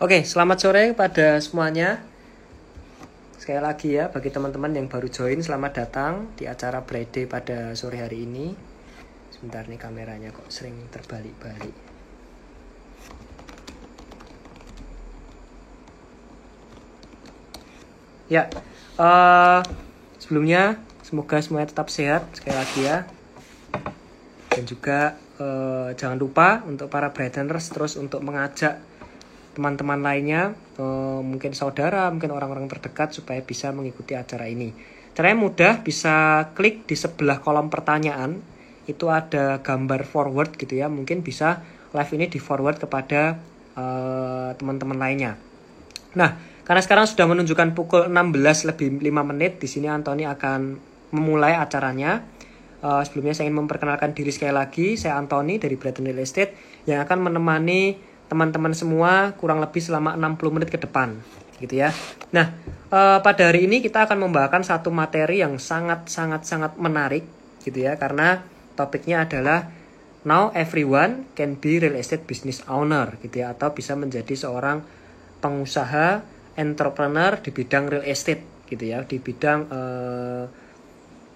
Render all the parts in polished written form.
Oke, selamat sore pada semuanya. Sekali lagi ya, bagi teman-teman yang baru join, selamat datang di acara Bright Day pada sore hari ini. Sebentar nih, kameranya kok sering terbalik-balik. Ya, sebelumnya semoga semuanya tetap sehat sekali lagi ya. Dan juga jangan lupa untuk para Brighteners terus untuk mengajak teman-teman lainnya, mungkin saudara, mungkin orang-orang terdekat supaya bisa mengikuti acara ini. Caranya mudah, bisa klik di sebelah kolom pertanyaan, itu ada gambar forward gitu ya. Mungkin bisa live ini di forward kepada teman-teman lainnya. Nah, karena sekarang sudah menunjukkan pukul 16 lebih 5 menit, di sini Anthony akan memulai acaranya. Sebelumnya saya ingin memperkenalkan diri sekali lagi. Saya Anthony dari Brighton Real Estate yang akan menemani teman-teman semua kurang lebih selama 60 menit ke depan gitu ya. Nah, pada hari ini kita akan membahas satu materi yang sangat menarik gitu ya, karena topiknya adalah now everyone can be real estate business owner gitu ya, atau bisa menjadi seorang pengusaha entrepreneur di bidang real estate gitu ya, di bidang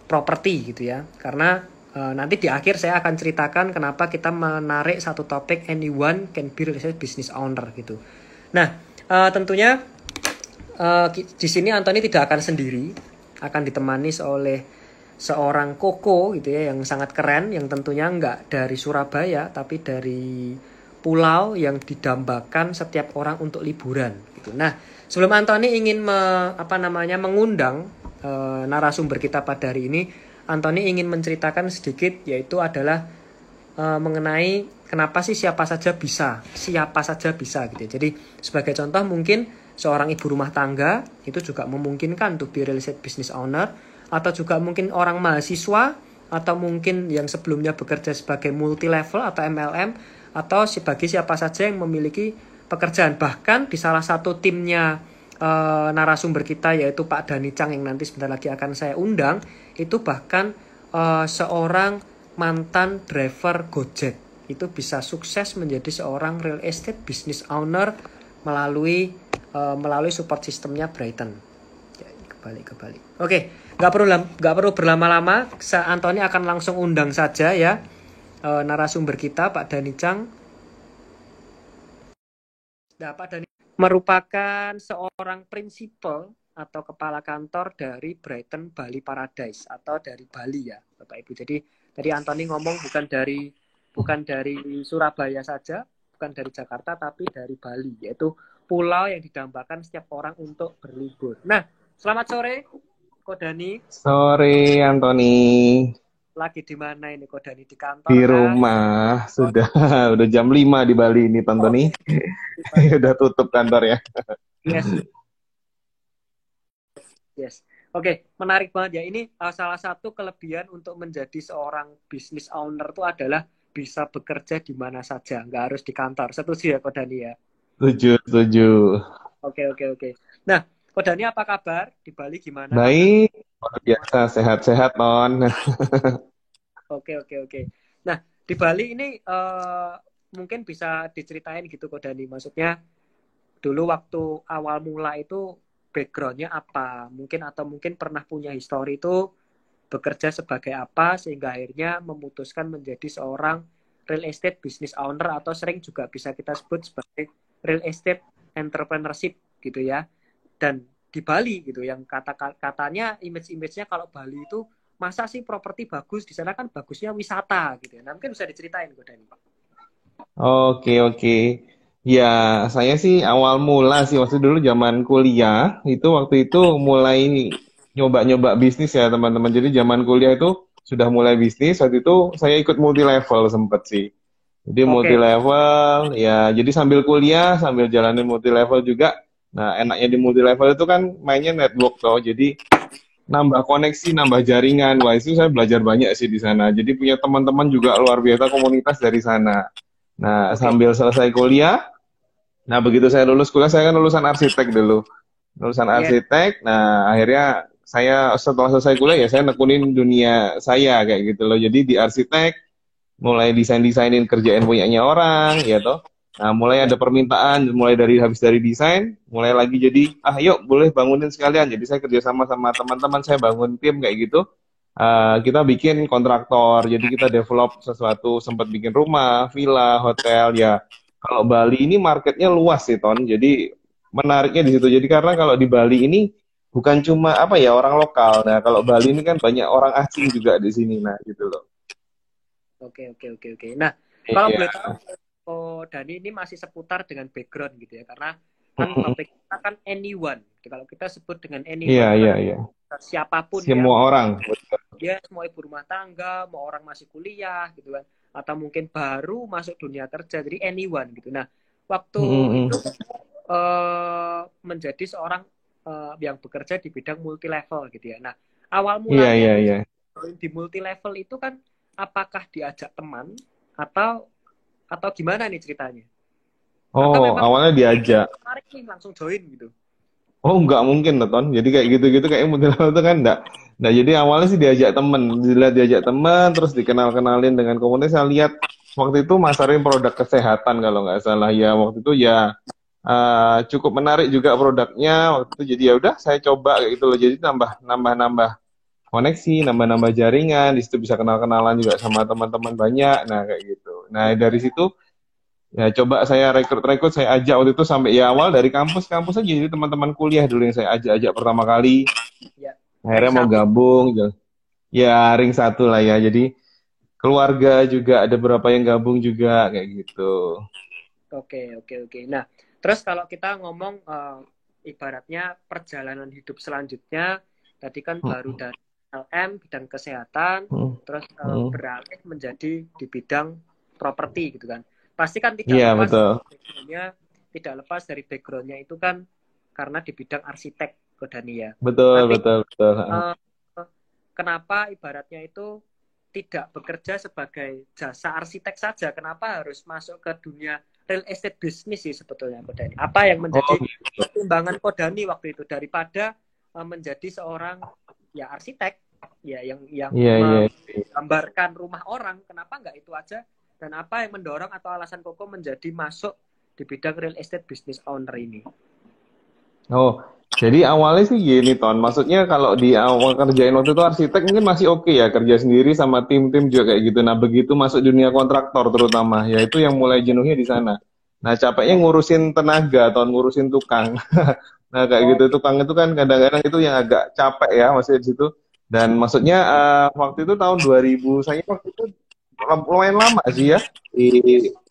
properti gitu ya. Karena nanti di akhir saya akan ceritakan kenapa kita menarik satu topik anyone can be real estate business owner gitu. Nah, tentunya di sini Anthony tidak akan sendiri, akan ditemani oleh seorang koko gitu ya, yang sangat keren, yang tentunya nggak dari Surabaya tapi dari pulau yang didambakan setiap orang untuk liburan gitu. Nah, sebelum Anthony ingin mengundang narasumber kita pada hari ini, Anthony ingin menceritakan sedikit, yaitu adalah mengenai kenapa sih siapa saja bisa gitu ya. Jadi sebagai contoh, mungkin seorang ibu rumah tangga itu juga memungkinkan untuk be real estate business owner, atau juga mungkin orang mahasiswa, atau mungkin yang sebelumnya bekerja sebagai multi level atau MLM, atau sebagai siapa saja yang memiliki pekerjaan. Bahkan di salah satu timnya narasumber kita, yaitu Pak Dhani Chang yang nanti sebentar lagi akan saya undang, itu bahkan seorang mantan driver Gojek itu bisa sukses menjadi seorang real estate business owner melalui support sistemnya Brighton. Ya, kebalik. Oke, nggak perlu berlama-lama, Anthony akan langsung undang saja ya narasumber kita, Pak Dhani Chang. Nah, Pak Dhani merupakan seorang prinsipal atau kepala kantor dari Brighton Bali Paradise, atau dari Bali ya Bapak Ibu. Jadi tadi Anthony ngomong bukan dari Surabaya saja, bukan dari Jakarta, tapi dari Bali, yaitu pulau yang didambakan setiap orang untuk berlibur. Nah, selamat sore Ko Dhani. Sore Anthony. Lagi di mana ini Ko Dhani? Di kantor Di kah? rumah. Udah jam 5 di Bali ini Anthony. Udah tutup kantor ya. Yes. Oke, menarik banget ya. Ini salah satu kelebihan untuk menjadi seorang business owner itu adalah bisa bekerja di mana saja, nggak harus di kantor. Setuju ya Ko Dhani ya? Setuju. Oke. Nah, Ko Dhani apa kabar? Di Bali gimana? Baik, luar biasa, sehat-sehat non. Oke. Nah, di Bali ini mungkin bisa diceritain gitu Ko Dhani. Maksudnya dulu waktu awal mula itu backgroundnya apa? Mungkin pernah punya histori itu bekerja sebagai apa sehingga akhirnya memutuskan menjadi seorang real estate business owner, atau sering juga bisa kita sebut sebagai real estate entrepreneurship gitu ya. Dan di Bali gitu, yang katanya image-nya kalau Bali itu masa sih properti bagus, di sana kan bagusnya wisata gitu ya. Nah, mungkin bisa diceritain kok Dhani. Oke. Ya, saya sih awal mula sih waktu dulu zaman kuliah waktu itu mulai nyoba-nyoba bisnis ya teman-teman. Jadi zaman kuliah itu sudah mulai bisnis. Waktu itu saya ikut multi level sempet sih. Jadi multi Oke. level ya, jadi sambil kuliah sambil jalanin multi level juga. Nah, enaknya di multi level itu kan mainnya network toh. Jadi nambah koneksi, nambah jaringan. Wah, itu saya belajar banyak sih di sana. Jadi punya teman-teman juga luar biasa, komunitas dari sana. Nah, Oke. sambil selesai kuliah, nah begitu saya lulus kuliah, saya kan lulusan arsitek dulu. Lulusan Yes. arsitek, nah akhirnya saya setelah selesai kuliah ya saya nekunin dunia saya kayak gitu loh. Jadi di arsitek, mulai desain-desainin kerjaan punyanya orang, ya toh. Nah, mulai ada permintaan, mulai dari habis dari desain, mulai lagi jadi, yuk boleh bangunin sekalian. Jadi saya kerjasama sama teman-teman, saya bangun tim kayak gitu. Kita bikin kontraktor, jadi kita develop sesuatu, sempat bikin rumah, villa, hotel, ya. Kalau Bali ini marketnya luas sih, Ton. Jadi menariknya di situ. Jadi karena kalau di Bali ini bukan cuma apa ya orang lokal. Nah, kalau Bali ini kan banyak orang asing juga di sini, nah gitu loh. Oke, oke, oke, oke. Nah, kalau Iya. boleh tahu, oh, Dani ini masih seputar dengan background gitu ya, karena kan topik kita kan anyone. Kalau kita sebut dengan Iya, anyone itu iya, kan iya. siapapun ya, Semua orang. dia mau ibu rumah tangga, mau orang masih kuliah gitu kan, atau mungkin baru masuk dunia kerja, jadi anyone gitu. Nah, waktu itu Mm-mm. menjadi seorang yang bekerja di bidang multi level gitu ya. Nah, awal Iya, mulanya iya, nih iya. di multi level itu kan apakah diajak teman atau gimana nih ceritanya? Atau Oh, memang awalnya diajak. tertarik nih langsung join gitu? Oh, nggak mungkin, Ton. Jadi kayak gitu-gitu kayak model itu kan enggak. Nah, jadi awalnya sih diajak temen, diajak temen, terus dikenal-kenalin dengan komunitas. Saya lihat waktu itu masarin produk kesehatan kalau nggak salah ya. Waktu itu ya cukup menarik juga produknya. Waktu itu jadi ya udah saya coba kayak gitu loh. Jadi nambah koneksi, nambah jaringan. Di situ bisa kenal-kenalan juga sama teman-teman banyak. Nah, kayak gitu. Nah, dari situ ya coba saya rekrut-rekrut, saya ajak waktu itu sampai ya awal dari kampus-kampus aja. Jadi teman-teman kuliah dulu yang saya ajak-ajak pertama kali. Ya, ring Akhirnya mau satu. gabung, ya ring satu lah ya. Jadi keluarga juga ada beberapa yang gabung juga kayak gitu. Oke, oke, oke. Nah, terus kalau kita ngomong ibaratnya perjalanan hidup selanjutnya, tadi kan baru Hmm, dari LM bidang kesehatan, hmm, terus hmm. beralih menjadi di bidang properti gitu kan. Pasti kan Iya betul, tidak lepas dari backgroundnya itu kan karena di bidang arsitek ke Dani ya. betul, Tapi betul, betul. eh, kenapa ibaratnya itu tidak bekerja sebagai jasa arsitek saja? Kenapa harus masuk ke dunia real estate business sih sebetulnya Kodani? Apa yang Oh menjadi gitu. pertimbangan Kodani waktu itu daripada menjadi seorang ya arsitek ya yang Iya, iya. menggambarkan rumah orang? Kenapa nggak itu aja? Dan apa yang mendorong atau alasan Koko menjadi masuk di bidang real estate business owner ini? Oh, jadi awalnya sih gini, Ton. Maksudnya kalau di awal kerjain waktu itu arsitek mungkin masih oke ya, kerja sendiri sama tim-tim juga kayak gitu. Nah, begitu masuk dunia kontraktor terutama, ya itu yang mulai jenuhnya di sana. Nah, capeknya Ya. ngurusin tenaga, Ton, ngurusin tukang. Nah, kayak Oh, gitu, tukang itu kan kadang-kadang itu yang agak capek ya, maksudnya di situ. Dan maksudnya waktu itu tahun 2000, saya waktu itu lumayan lama sih ya, di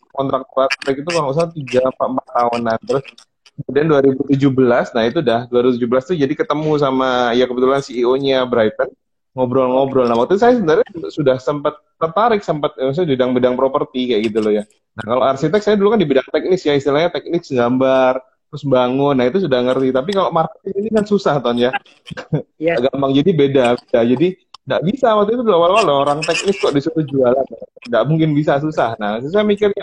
kontrak arsitek itu kalau nggak salah 3 4 tahunan. Terus kemudian 2017, nah itu dah 2017 tuh jadi ketemu sama ya kebetulan CEO-nya Brighton oke. ngobrol-ngobrol. Nah waktu itu saya sebenarnya sudah sempat tertarik sempat maksudnya di bidang-bidang properti kayak gitu loh ya. Nah kalau Hmm. arsitek saya dulu kan di bidang teknis ya istilahnya teknik gambar terus bangun. Nah itu sudah ngerti. Tapi kalau marketing ini kan susah Ton ya. Yes. Nggak gampang jadi beda. Jadi nggak bisa waktu itu awal-awal orang teknis kok disuruh jualan. Nggak mungkin bisa susah. Nah saya mikirnya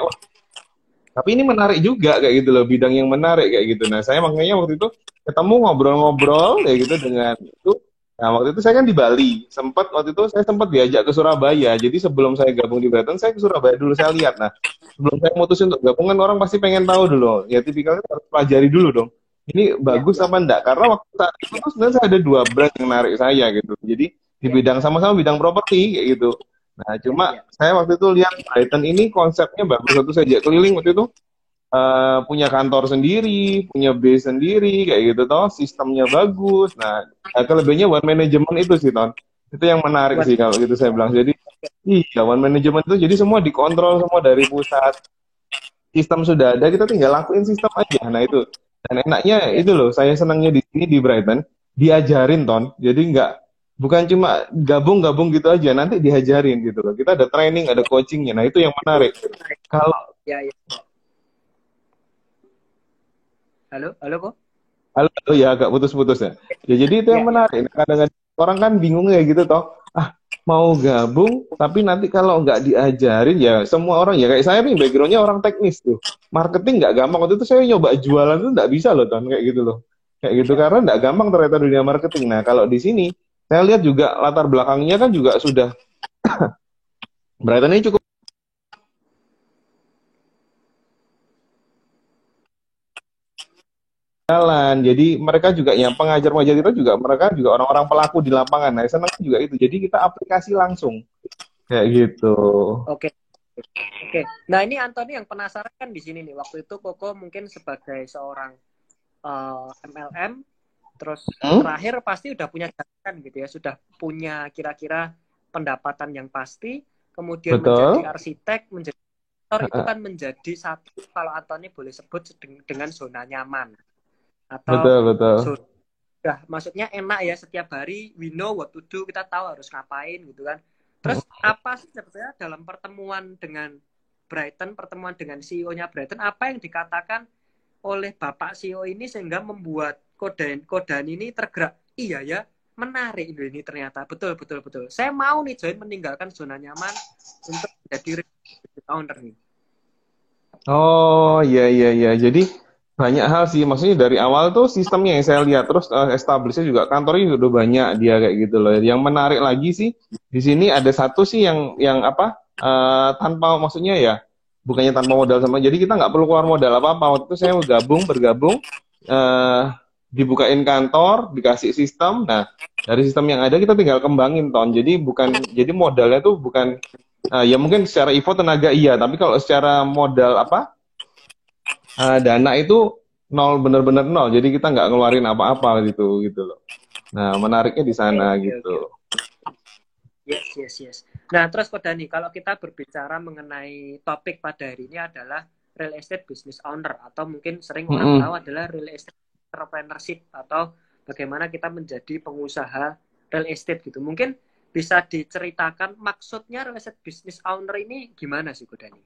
tapi ini menarik juga kayak gitu loh, bidang yang menarik kayak gitu. Nah, saya makanya waktu itu ketemu ngobrol-ngobrol kayak gitu dengan itu. Nah, waktu itu saya kan di Bali. Waktu itu saya sempat diajak ke Surabaya. Jadi sebelum saya gabung di Brighton, saya ke Surabaya dulu saya lihat. Nah, sebelum saya mutusin untuk gabung kan orang pasti pengen tahu dulu. Ya tipikalnya harus pelajari dulu dong. Ini Ya, bagus apa enggak? Karena waktu saat itu tuh sebenarnya saya ada 2 brand yang menarik saya gitu. Jadi di ya, bidang sama-sama bidang properti kayak gitu. Nah, ya, cuma ya. saya waktu itu lihat Brighton ini konsepnya bagus. Waktu saya ajak keliling waktu itu punya kantor sendiri, punya base sendiri, kayak gitu toh, sistemnya bagus. Nah, kelebihannya one management itu sih, Ton. Itu yang menarik Buat sih kalau gitu saya bilang. Jadi, iya, one management itu jadi semua dikontrol semua dari pusat. Sistem sudah ada, kita tinggal lakuin sistem aja. Nah, itu. Dan enaknya ya. itu loh, saya senangnya di sini di Brighton, diajarin, Ton. Jadi bukan cuma gabung-gabung gitu aja, nanti diajarin gitu loh. Kita ada training, ada coachingnya. Nah, itu yang menarik. Itu menarik. Kalau Ya, ya. Halo, halo kok? halo, ya agak putus-putus ya. Ya jadi itu yang Ya, ya. menarik. Kadang-kadang orang kan bingung ya gitu toh. Mau gabung, tapi nanti kalau nggak diajarin ya semua orang ya kayak saya nih backgroundnya orang teknis tuh. Marketing nggak gampang. Waktu itu saya nyoba jualan tuh nggak bisa loh Ton kayak gitu loh. Kayak gitu Ya. karena nggak gampang ternyata dunia marketing. Nah kalau di sini saya lihat juga latar belakangnya kan juga sudah Brighton ini cukup jalan. Jadi mereka juga yang pengajar-pengajar kita juga mereka juga orang-orang pelaku di lapangan. Nah, senang juga itu. Jadi kita aplikasi langsung kayak gitu. Oke. Oke. Nah, ini Anthony yang penasaran kan di sini nih. Waktu itu Koko mungkin sebagai seorang MLM, terus Hmm? terakhir pasti udah punya jaminan gitu ya, sudah punya kira-kira pendapatan yang pasti, kemudian menjadi Betul. arsitek, menjadi aktor, itu kan menjadi satu, kalau Anthony boleh sebut dengan zona nyaman atau Betul, betul. sudah maksudnya enak ya, setiap hari we know what to do, kita tahu harus ngapain gitu kan. Terus apa sih sebetulnya dalam pertemuan dengan Brighton, pertemuan dengan CEO-nya Brighton, apa yang dikatakan oleh Bapak CEO ini sehingga membuat Kodan ini tergerak? Iya ya, menarik ini ternyata. Betul, betul, betul. Saya mau nih join, meninggalkan zona nyaman untuk menjadi owner nih. Oh, iya, iya, iya. Jadi banyak hal sih. Maksudnya dari awal tuh sistemnya yang saya lihat. Terus establishnya juga kantornya juga udah banyak dia kayak gitu loh. Yang menarik lagi sih di sini ada satu sih yang apa tanpa maksudnya ya bukannya tanpa modal sama. Jadi kita nggak perlu keluar modal apa-apa. Waktu itu saya bergabung eh dibukain kantor, dikasih sistem. Nah, dari sistem yang ada kita tinggal kembangin ton. Jadi modalnya tuh bukan ya mungkin secara info tenaga iya, tapi kalau secara modal apa dana itu nol bener-bener nol. Jadi kita nggak ngeluarin apa-apa gitu loh. Nah menariknya di Oke, sana oke, gitu. oke. Yes, yes, yes. Nah, terus Ko Dani, kalau kita berbicara mengenai topik pada hari ini adalah real estate business owner, atau mungkin sering orang tahu Mm-mm. adalah real estate entrepreneurship, atau bagaimana kita menjadi pengusaha real estate gitu. Mungkin bisa diceritakan maksudnya real estate business owner ini gimana sih Ko Dani?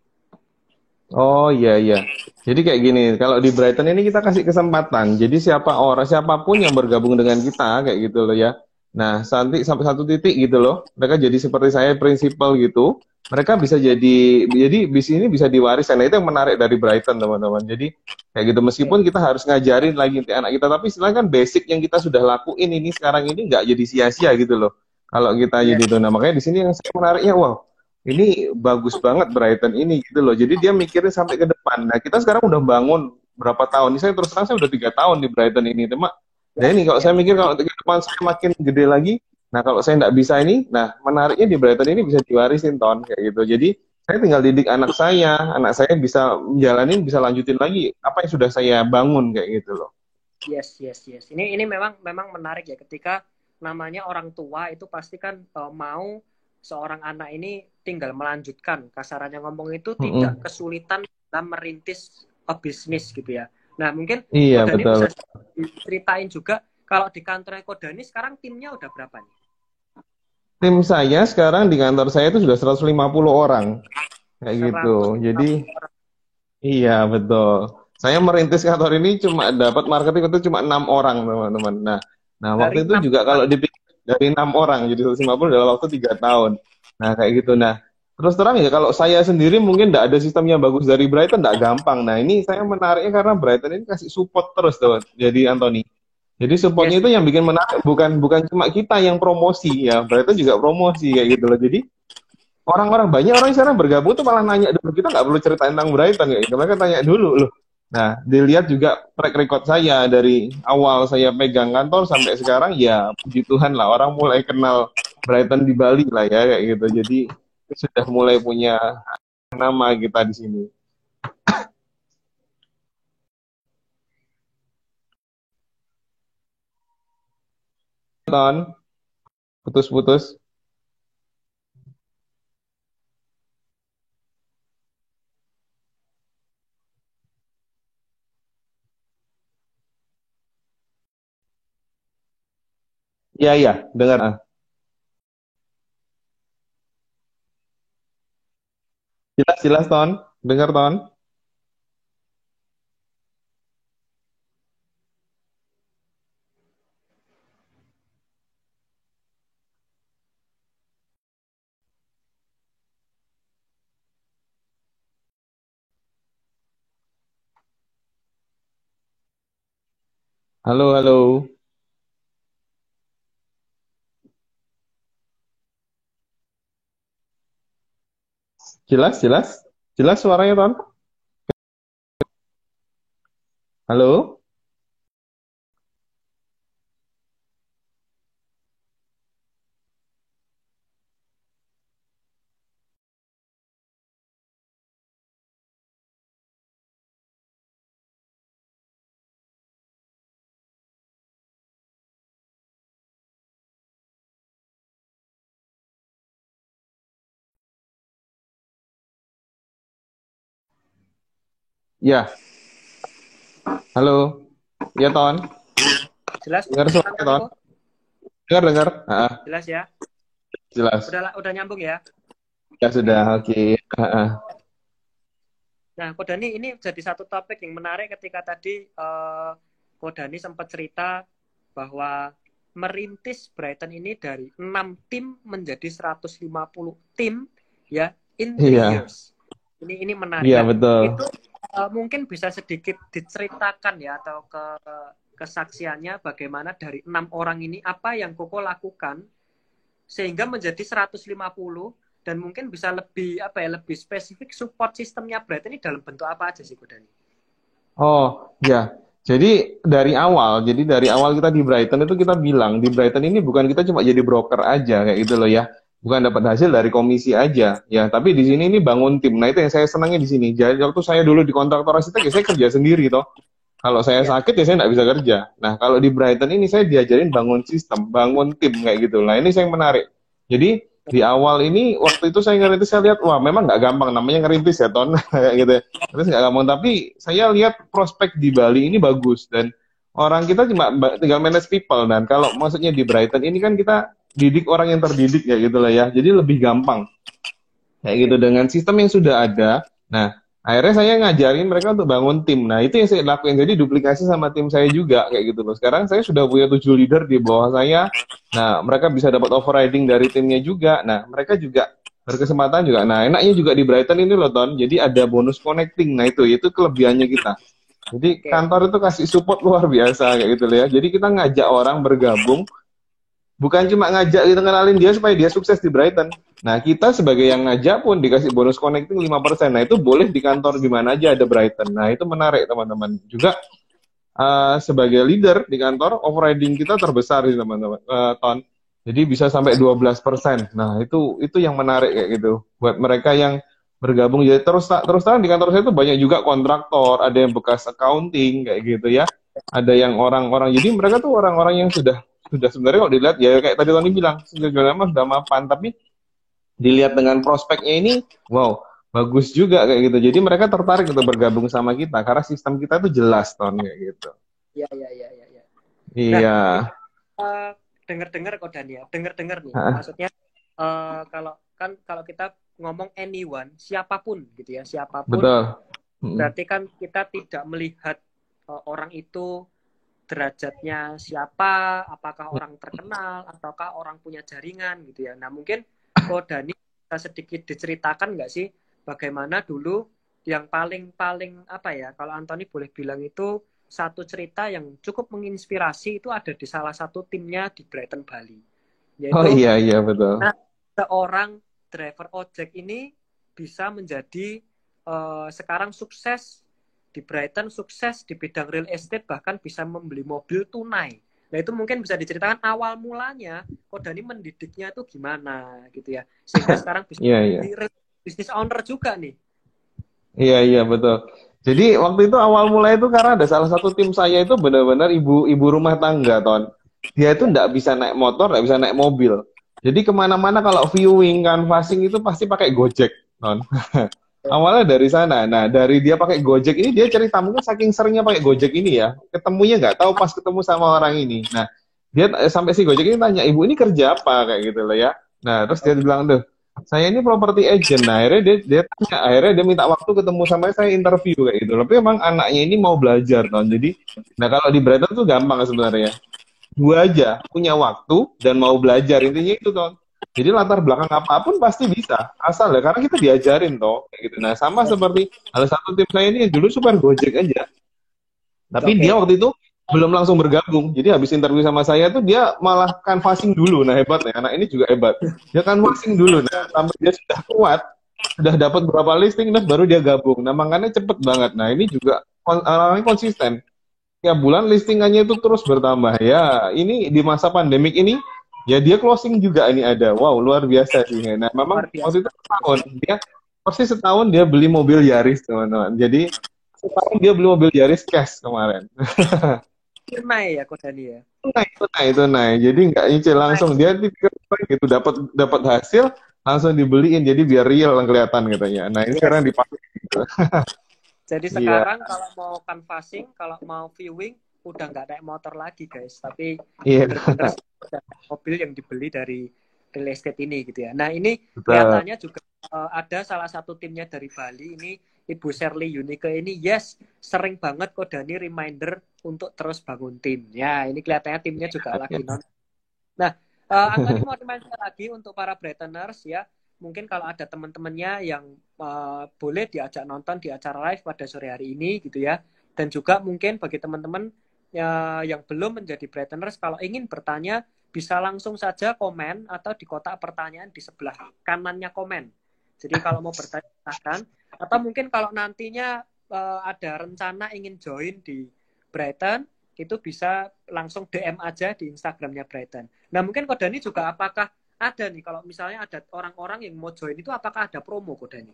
Oh iya iya. Jadi kayak gini, kalau di Brighton ini kita kasih kesempatan. Jadi siapapun yang bergabung dengan kita kayak gitu loh ya. Nah, sampai satu titik gitu loh. Mereka jadi seperti saya prinsipal gitu. Mereka bisa jadi bisnis ini bisa diwariskan. Nah, itu yang menarik dari Brighton teman-teman. Jadi kayak gitu meskipun Oke, kita harus ngajarin lagi ke anak kita, tapi istilahnya kan basic yang kita sudah lakuin ini sekarang ini nggak jadi sia-sia gitu loh. Kalau kita jadi yes, itu, nah makanya di sini yang saya menariknya, wow, ini bagus banget Brighton ini gitu loh. Jadi dia mikirin sampai ke depan. Nah kita sekarang udah bangun berapa tahun? Ini saya terus terang saya udah 3 tahun di Brighton ini. Cuma, nah ya, ini kalau ya. saya mikir kalau ke depan saya makin gede lagi, nah kalau saya nggak bisa ini, nah menariknya di Brighton ini bisa diwarisin ton kayak gitu. Jadi saya tinggal didik anak saya bisa menjalanin, bisa lanjutin lagi apa yang sudah saya bangun kayak gitu loh. Yes, yes, yes. Ini memang memang menarik ya, ketika namanya orang tua itu pasti kan mau seorang anak ini tinggal melanjutkan. Kasarannya ngomong itu tidak Mm-mm. kesulitan dalam merintis bisnis gitu ya. Nah, mungkin Iya Kodani betul. bisa ceritain juga kalau di kantornya Kodani sekarang timnya udah berapa nih? Tim saya sekarang di kantor saya itu sudah 150 orang kayak gitu. Jadi 150 orang. iya betul. Saya merintis kantor ini cuma dapat marketing itu cuma 6 orang teman-teman. Nah waktu Dari itu 6 juga kalau orang. dipikir dari 6 orang jadi 150 dalam waktu 3 tahun. Nah kayak gitu. Nah terus terang ya kalau saya sendiri mungkin tidak ada sistem yang bagus dari Brighton tidak gampang. Nah ini saya menariknya karena Brighton ini kasih support terus tuh. Jadi Anthony. Jadi supportnya Yes, itu yang bikin menarik bukan bukan cuma kita yang promosi ya Brighton juga promosi kayak gitu loh. Jadi orang-orang banyak orang sekarang bergabung tuh malah nanya dulu kita nggak perlu cerita tentang Brighton kayak gitu mereka tanya dulu loh. Nah dilihat juga track record saya dari awal saya pegang kantor sampai sekarang ya puji Tuhan lah orang mulai kenal Brighton di Bali lah ya kayak gitu jadi sudah mulai punya nama kita di sini. Ton putus-putus. Iya iya dengar jelas jelas Ton dengar Ton. Halo halo jelas jelas jelas suaranya Ton. Halo. Ya, halo. Ya, Ton. Jelas, Dengar suara, Ton? Antoniko? Dengar, dengar. Jelas ya? Jelas. Udah nyambung ya? Ya, sudah. Oke. Nah, Kodani ini jadi satu topik yang menarik ketika tadi Kodani sempat cerita bahwa merintis Brighton ini dari 6 tim menjadi 150 tim ya in 3 Iya, years. Ini menarik. iya Nah, betul. itu mungkin bisa sedikit diceritakan ya atau kesaksiannya bagaimana dari 6 orang ini apa yang Koko lakukan sehingga menjadi 150 dan mungkin bisa lebih apa ya lebih spesifik support sistemnya Brighton ini dalam bentuk apa aja sih Kodani? Oh, ya. Jadi dari awal kita di Brighton itu kita bilang di Brighton ini bukan kita cuma jadi broker aja kayak gitu loh ya. Bukan dapat hasil dari komisi aja ya, tapi di sini ini bangun tim. Nah, itu yang saya senangnya di sini. Jadi waktu saya dulu di kontraktor arsitek ya saya kerja sendiri toh. Kalau saya Ya, sakit ya saya nggak bisa kerja. Nah, kalau di Brighton ini saya diajarin bangun sistem, bangun tim kayak gitu. Nah, ini saya yang menarik. Jadi di awal ini waktu itu saya ngerintis saya lihat wah memang nggak gampang namanya ngerintis ya Ton kayak gitu ya. Terus nggak gampang tapi saya lihat prospek di Bali ini bagus dan orang kita cuma tinggal manage people dan kalau maksudnya di Brighton ini kan kita didik orang yang terdidik ya gitu lah ya. Jadi lebih gampang kayak gitu dengan sistem yang sudah ada. Nah, akhirnya saya ngajarin mereka untuk bangun tim. Nah, itu yang saya lakuin. Jadi duplikasi sama tim saya juga kayak gitu loh. Sekarang saya sudah punya 7 leader di bawah saya. Nah, mereka bisa dapat overriding dari timnya juga. Nah, mereka juga berkesempatan juga. Nah, enaknya juga di Brighton ini loh, Ton. Jadi ada bonus connecting. Nah, itu kelebihannya kita. Jadi oke. kantor itu kasih support luar biasa kayak gitu loh ya. Jadi kita ngajak orang bergabung bukan cuma ngajak kita kenalin dia supaya dia sukses di Brighton. Nah, kita sebagai yang ngajak pun dikasih bonus connecting 5%. Nah, itu boleh di kantor di mana aja ada Brighton. Nah, itu menarik teman-teman. Juga sebagai leader di kantor, overriding kita terbesar sih teman-teman. Ton. Jadi bisa sampai 12%. Nah, itu yang menarik kayak gitu. Buat mereka yang bergabung jadi terus terang di kantor saya itu banyak juga kontraktor, ada yang bekas accounting kayak gitu ya. Ada yang orang-orang jadi mereka tuh orang-orang yang sudah sebenarnya kalau dilihat ya kayak tadi Tony bilang sebenarnya mah sudah mapan tapi dilihat dengan prospeknya ini wow bagus juga kayak gitu jadi mereka tertarik untuk bergabung sama kita karena sistem kita tuh jelas Ton kayak gitu Ya, ya, ya, ya, ya. Nah, iya ini eh, dengar-dengar kok Dania, dengar-dengar nih. Maksudnya kalau kita ngomong anyone, siapapun gitu ya, siapapun betul. berarti kan kita tidak melihat orang itu derajatnya siapa, apakah orang terkenal ataukah orang punya jaringan gitu ya. Nah, mungkin kok Dani bisa sedikit diceritakan nggak sih bagaimana dulu yang paling apa ya, kalau Anthony boleh bilang itu satu cerita yang cukup menginspirasi itu ada di salah satu timnya di Brighton Bali. Oh Yaitu iya iya betul. nah, seorang driver ojek ini bisa menjadi sekarang sukses di Brighton, sukses di bidang real estate, bahkan bisa membeli mobil tunai. Nah, itu mungkin bisa diceritakan awal mulanya Kodani mendidiknya itu gimana gitu ya. Sehingga sekarang bisa Iya iya jadi bisnis owner juga nih. iya iya betul. Jadi waktu itu awal mulai itu karena ada salah satu tim saya itu benar-benar ibu rumah tangga Ton. Dia itu Ya. nggak bisa naik motor, nggak bisa naik mobil. Jadi kemana-mana kalau viewing, canvassing itu pasti pakai Gojek, non. Awalnya dari sana. Nah, dari dia pakai Gojek ini dia cerita mungkin saking seringnya pakai Gojek ini ya, ketemunya nggak tahu pas ketemu sama orang ini. Nah, dia sampai si Gojek ini tanya, ibu ini kerja apa kayak gitu loh ya. Nah, terus dia bilang tuh, saya ini property agent. Nah, akhirnya dia tanya, akhirnya dia minta waktu ketemu sama saya interview kayak gitu. Tapi emang anaknya ini mau belajar, non. Jadi, nah kalau di Brighton tuh gampang sebenarnya. Dua aja punya waktu dan mau belajar intinya itu toh. Jadi latar belakang apapun pasti bisa asal ya karena kita diajarin toh kayak gitu. Nah sama seperti salah satu tim saya ini dulu super Gojek aja, tapi dia Oke. waktu itu belum langsung bergabung. Jadi habis interview sama saya tuh dia malah canvassing dulu. Nah hebat ya, anak ini juga hebat. Dia canvassing dulu. Nah sampai dia sudah kuat, sudah dapat berapa listing, nah baru dia gabung. Nah makanya cepet banget. Nah ini juga orangnya konsisten tiap bulan listingannya itu terus bertambah ya ini di masa pandemik ini ya dia closing juga ini ada wow luar biasa sih nah memang Luar biasa. waktu itu setahun dia persis setahun dia beli mobil Yaris teman-teman jadi setahun dia beli mobil Yaris cash kemarin Tunai ya Kodani ya. itu naik jadi nggak nyicil langsung dia gitu dapat dapat hasil langsung dibeliin jadi biar real kelihatan katanya nah ini Yes. sekarang dipakai gitu. Jadi Iya, sekarang kalau mau canvassing, kalau mau viewing, udah nggak naik motor lagi guys, tapi iya, bener-bener mobil yang dibeli dari real estate ini gitu ya. Nah ini betul. kelihatannya juga ada salah satu timnya dari Bali ini, Ibu Shirley Yunike ini, yes, sering banget kok Dani reminder untuk terus bangun tim. Ya ini kelihatannya timnya juga lagi nonton. Nah, Anthony mau reminder lagi untuk para Brightoners ya. Mungkin kalau ada teman-temannya yang boleh diajak nonton di acara live pada sore hari ini gitu ya. Dan juga mungkin bagi teman-teman yang belum menjadi Brightoners, kalau ingin bertanya bisa langsung saja komen atau di kotak pertanyaan di sebelah kanannya komen. Jadi kalau mau bertanya silahkan. Atau mungkin kalau nantinya ada rencana ingin join di Brighton, itu bisa langsung DM aja di Instagramnya Brighton. Nah mungkin Kodani juga apakah ada nih kalau misalnya ada orang-orang yang mau join itu apakah ada promo Kodani?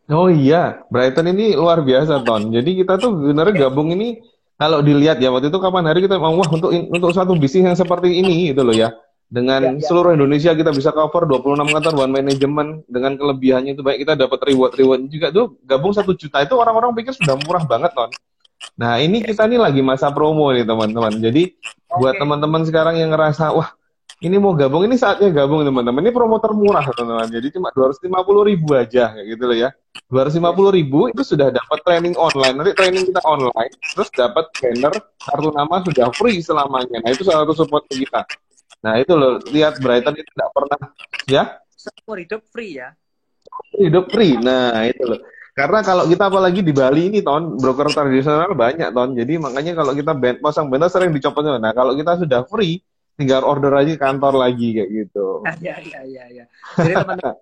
Oh iya, Brighton ini luar biasa, Ton. Jadi kita tuh sebenarnya gabung ini kalau dilihat ya waktu itu kapan hari kita mau wah untuk satu bisnis yang seperti ini gitu loh ya. Ya, Dengan ya. seluruh Indonesia kita bisa cover 26 kantor one management dengan kelebihannya itu baik kita dapat reward juga tuh gabung 1 juta itu orang-orang pikir sudah murah banget, Ton. Nah, ini Yes. kita nih lagi masa promo nih, teman-teman. Jadi buat Oke. teman-teman sekarang yang ngerasa wah ini mau gabung, ini saatnya gabung teman-teman. Ini promo termurah teman-teman. Jadi cuma 250.000 aja, kayak gitu loh ya. dua ratus lima Yes. puluh ribu itu sudah dapat training online. Nanti training kita online, terus dapat banner, kartu nama sudah free selamanya. Nah itu salah satu support kita. Nah itu loh, lihat Brighton itu tidak pernah ya Seumur hidup free ya. hidup free. Nah itu loh. Karena kalau kita apalagi di Bali ini ton broker tradisional banyak ton. Jadi makanya kalau kita pasang banner sering dicopotnya. Nah kalau kita sudah free, tinggal order aja ke kantor lagi kayak gitu. Ya, ya, ya, ya. Jadi teman-teman,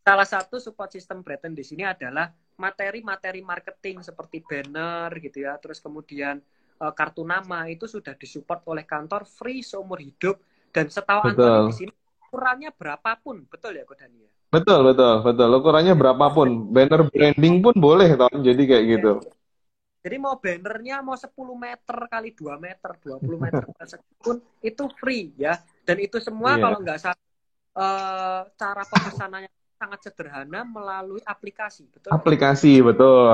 salah satu support system Brighton di sini adalah materi-materi marketing seperti banner gitu ya, terus kemudian kartu nama itu sudah disupport oleh kantor free seumur hidup dan setahu Anthony di Betul. sini ukurannya berapapun, betul ya Kodania? Betul, betul, betul. Ukurannya berapapun. Banner branding pun boleh, Ton. Jadi kayak Ya. gitu. Jadi mau bannernya mau 10 meter kali 2 meter, 20 meter persegi pun itu free ya. Dan itu semua Iya. kalau nggak salah cara pemesanannya sangat sederhana melalui aplikasi, betul nggak? Aplikasi, betul.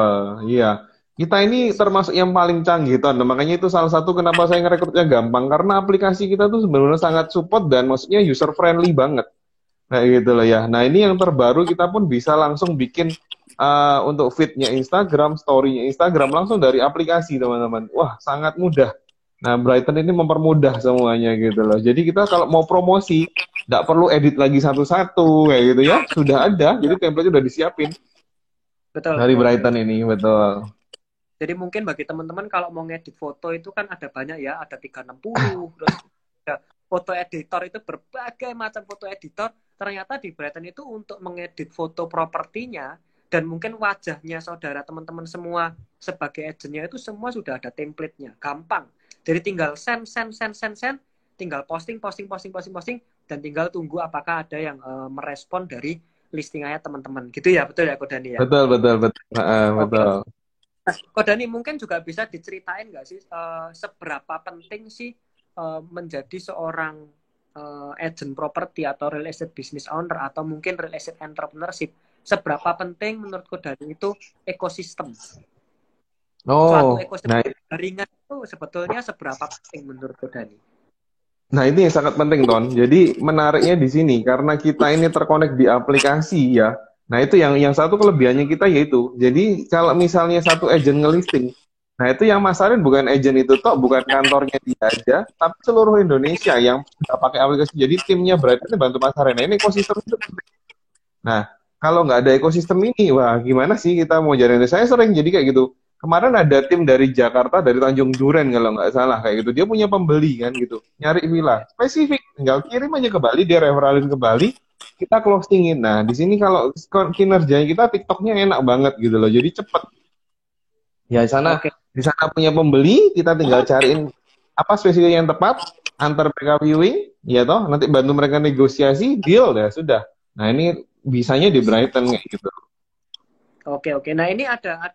Iya. Kita ini Yes. termasuk yang paling canggih, Ton. Nah, makanya itu salah satu kenapa saya ngerekrutnya gampang. Karena aplikasi kita tuh sebenarnya sangat support dan maksudnya user friendly banget. Kayak gitu loh ya. Nah, ini yang terbaru kita pun bisa langsung bikin untuk feed-nya Instagram, story-nya Instagram langsung dari aplikasi, teman-teman. Wah, sangat mudah. Nah, Brighton ini mempermudah semuanya gitu loh. Jadi kita kalau mau promosi, nggak perlu edit lagi satu-satu kayak gitu ya. Sudah ada, jadi template udah disiapin Betul, dari betul, betul. Brighton ini, betul. Jadi mungkin bagi teman-teman kalau mau ngedit foto itu kan ada banyak ya, ada 360, terus ada foto editor itu berbagai macam foto editor. Ternyata di Brighton itu untuk mengedit foto propertinya dan mungkin wajahnya saudara teman-teman semua sebagai agentnya itu semua sudah ada template-nya, gampang. Jadi tinggal send, tinggal posting, posting, posting, posting, posting, dan tinggal tunggu apakah ada yang merespon dari listingannya teman-teman. Gitu ya, betul ya Kodani ya? Betul, betul, betul. Oke. Betul. Nah, Ko Dani mungkin juga bisa diceritain nggak sih seberapa penting sih menjadi seorang agent properti atau real estate business owner atau mungkin real estate entrepreneurship. Seberapa penting menurut Ko Dani itu ekosistem. Suatu Oh, ekosistem nah jaringan itu sebetulnya seberapa penting menurut Ko Dani? Nah, ini yang sangat penting, Ton. Jadi, menariknya di sini karena kita ini terkonek di aplikasi ya. Nah, itu yang satu kelebihannya kita yaitu. Jadi, kalau misalnya satu agent ngelisting, nah itu yang masarin bukan agent itu toh, bukan kantornya dia aja, tapi seluruh Indonesia yang sudah pakai aplikasi. Jadi, timnya berarti bantu masarin. Nah, ini ekosistem itu penting. Nah, kalau nggak ada ekosistem ini, wah gimana sih kita mau jalan? Saya sering jadi kayak gitu. Kemarin ada tim dari Jakarta, dari Tanjung Duren kalau nggak salah kayak gitu. Dia punya pembeli kan gitu, nyari villa spesifik, tinggal kirim aja ke Bali, dia referalin ke Bali, kita closingin. Nah, di sini kalau kinerjanya kita TikToknya enak banget gitu loh, jadi cepet. Ya Oke, di sana punya pembeli, kita tinggal cariin apa spesifik yang tepat, antar mereka viewing, ya toh, nanti bantu mereka negosiasi, deal ya sudah. Nah ini bisanya di Brighton kayak gitu. oke, oke. Nah ini ada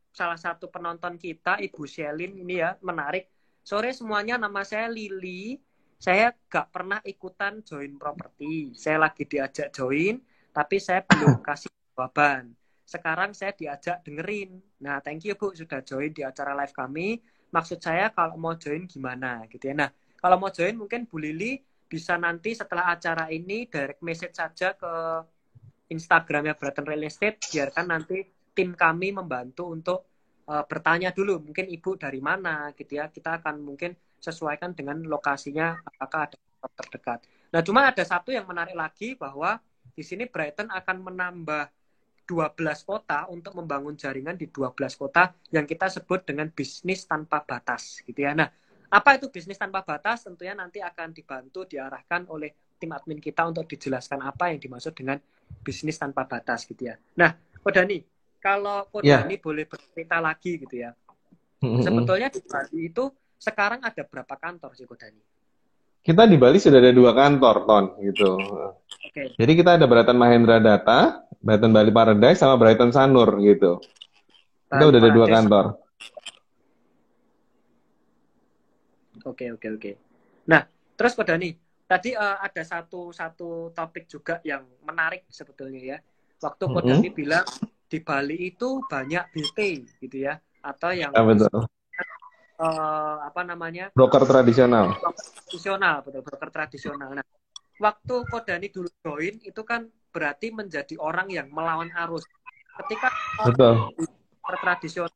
salah satu penonton kita Ibu Shelin ini ya menarik. Sore semuanya, nama saya Lili. Saya gak pernah ikutan join properti. Saya lagi diajak join, tapi saya belum kasih jawaban. sekarang saya diajak dengerin. Nah, thank you Bu sudah join di acara live kami. Maksud saya kalau mau join gimana gitu ya. Nah, kalau mau join mungkin Bu Lili bisa nanti setelah acara ini direct message saja ke Instagramnya Brighton Real Estate, biarkan nanti tim kami membantu untuk bertanya dulu, mungkin ibu dari mana gitu ya, kita akan mungkin sesuaikan dengan lokasinya apakah ada tempat terdekat. Nah, cuma ada satu yang menarik lagi bahwa di sini Brighton akan menambah 12 kota untuk membangun jaringan di 12 kota yang kita sebut dengan bisnis tanpa batas gitu ya. Nah, apa itu bisnis tanpa batas? Tentunya nanti akan dibantu diarahkan oleh tim admin kita untuk dijelaskan apa yang dimaksud dengan bisnis tanpa batas gitu ya. Nah, Kodani, kalau Kodani boleh bercerita lagi gitu ya. Sebetulnya di Bali itu sekarang ada berapa kantor sih Kodani? Kita di Bali sudah ada 2 kantor, Ton, gitu. Okay. Jadi kita ada Brighton Mahendra Data, Brighton Bali Paradise, sama Brighton Sanur, gitu. Kita udah ada 2 kantor. Oke. Nah, terus Kodani, tadi ada satu topik juga yang menarik sebetulnya ya. Waktu Kodani bilang di Bali itu banyak BT gitu ya, atau yang betul. Apa namanya? Broker tradisional. Betul, broker tradisional. Nah, waktu Kodani dulu join itu kan berarti menjadi orang yang melawan arus. Ketika betul. broker tradisional,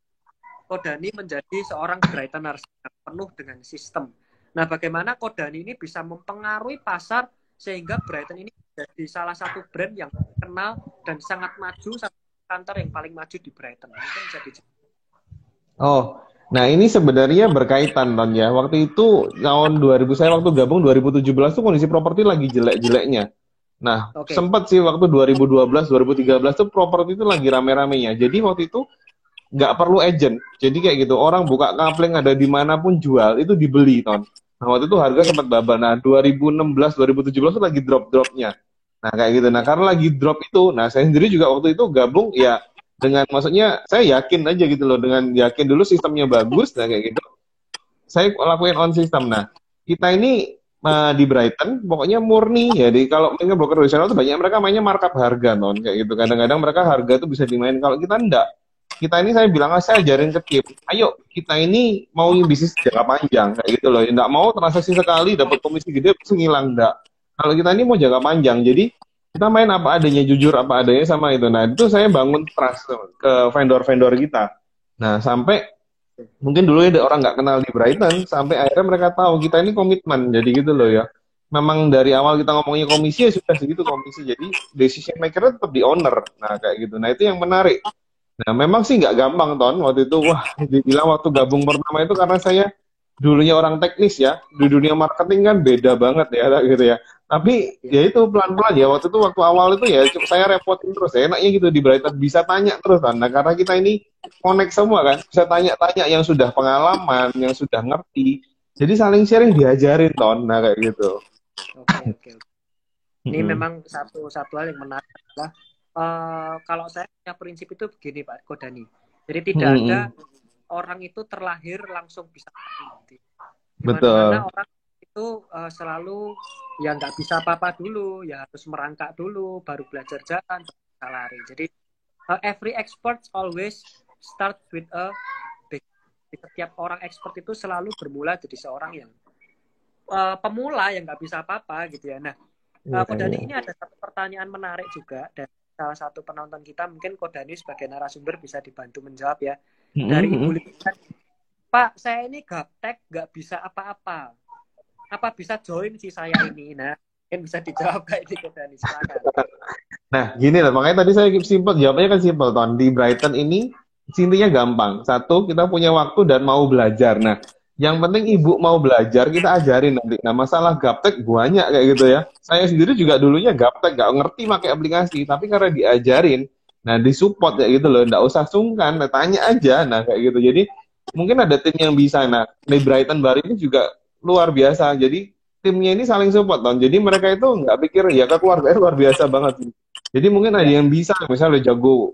Kodani menjadi seorang Brightoners yang penuh dengan sistem. Nah, bagaimana Kodani ini bisa mempengaruhi pasar sehingga Brighton ini menjadi salah satu brand yang terkenal dan sangat maju, kantor yang paling maju di Brighton. Mungkin bisa dijelaskan. Nah ini sebenarnya berkaitan, Ton, ya. Waktu itu tahun 2000, saya waktu gabung 2017 tuh kondisi properti lagi jelek-jeleknya. Nah, sempat sih waktu 2012, 2013 tuh properti itu lagi rame-ramenya. Jadi waktu itu nggak perlu agent. Jadi kayak gitu, orang buka kapling ada dimanapun jual, itu dibeli, Ton. Nah, waktu itu harga sempat baba. Nah, 2016, 2017 tuh lagi drop-dropnya. Nah, kayak gitu. Nah, karena lagi drop itu, nah saya sendiri juga waktu itu gabung, ya dengan maksudnya saya yakin aja gitu loh, dengan yakin dulu sistemnya bagus, nah kayak gitu saya lakuin on system. Nah kita ini di Brighton pokoknya murni ya, kalau mainnya broker tradisional tuh banyak mereka mainnya markup harga, Non, kayak gitu. Kadang-kadang mereka harga tuh bisa dimain, kalau kita enggak. Kita ini saya bilang, saya ajarin ke tim, ayo kita ini mau bisnis jangka panjang kayak gitu loh, enggak mau transaksi sekali dapat komisi gede terus ngilang, enggak. Kalau kita ini mau jangka panjang, jadi kita main apa adanya, jujur apa adanya sama itu. Nah itu saya bangun trust ke vendor-vendor kita. Nah sampai mungkin dulu ada orang nggak kenal di Brighton, sampai akhirnya mereka tahu kita ini komitmen, jadi gitu loh ya. Memang dari awal kita ngomongnya komisi ya sudah segitu komisi, jadi decision maker tetap di owner. Nah kayak gitu. Nah itu yang menarik. Nah memang sih nggak gampang, Ton, waktu itu. Wah, dibilang waktu gabung pertama itu karena saya dulunya orang teknis ya, di dunia marketing kan beda banget ya gitu ya. Tapi ya itu pelan-pelan ya, waktu itu waktu awal itu ya saya repotin terus ya, enaknya gitu di Brighton bisa tanya terus kan. Nah karena kita ini connect semua kan, bisa tanya-tanya yang sudah pengalaman, yang sudah ngerti, jadi saling sharing, diajarin, Ton. Nah kayak gitu. Oke. Ini memang satu hal yang menarik adalah kalau saya punya prinsip itu begini Pak Kodani, jadi tidak ada orang itu terlahir langsung bisa mati. Dimana orang itu selalu ya nggak bisa apa-apa dulu, ya harus merangkak dulu, baru belajar jalan, baru bisa lari. Jadi every expert always start with a big. Setiap orang expert itu selalu bermula jadi seorang yang pemula yang nggak bisa apa-apa gitu ya. Nah, Kodani ini ada satu pertanyaan menarik juga dari salah satu penonton kita, mungkin Kodani sebagai narasumber bisa dibantu menjawab ya. Dari Ibu Lilian, Pak, saya ini gaptek, nggak bisa apa-apa. Apa bisa join sih saya ini? Nah, mungkin bisa dijawab kayak di Kodani, silakan. Nah, gini lah, makanya tadi saya simple, jawabannya kan simple, Ton. Di Brighton ini intinya gampang. Satu, kita punya waktu dan mau belajar. Nah, yang penting ibu mau belajar, kita ajarin nanti. Nah, masalah gaptek banyak kayak gitu ya. Saya sendiri juga dulunya gaptek, gak ngerti pakai aplikasi, tapi karena diajarin, nah disupport ya gitu loh, nggak usah sungkan, nah, tanya aja, nah kayak gitu. Jadi mungkin ada tim yang bisa. Nah, di Brighton Bar ini juga luar biasa. Jadi timnya ini saling support, Ton. Jadi mereka itu nggak pikir ya keluarganya luar biasa banget. Jadi mungkin ada yang bisa, misalnya jago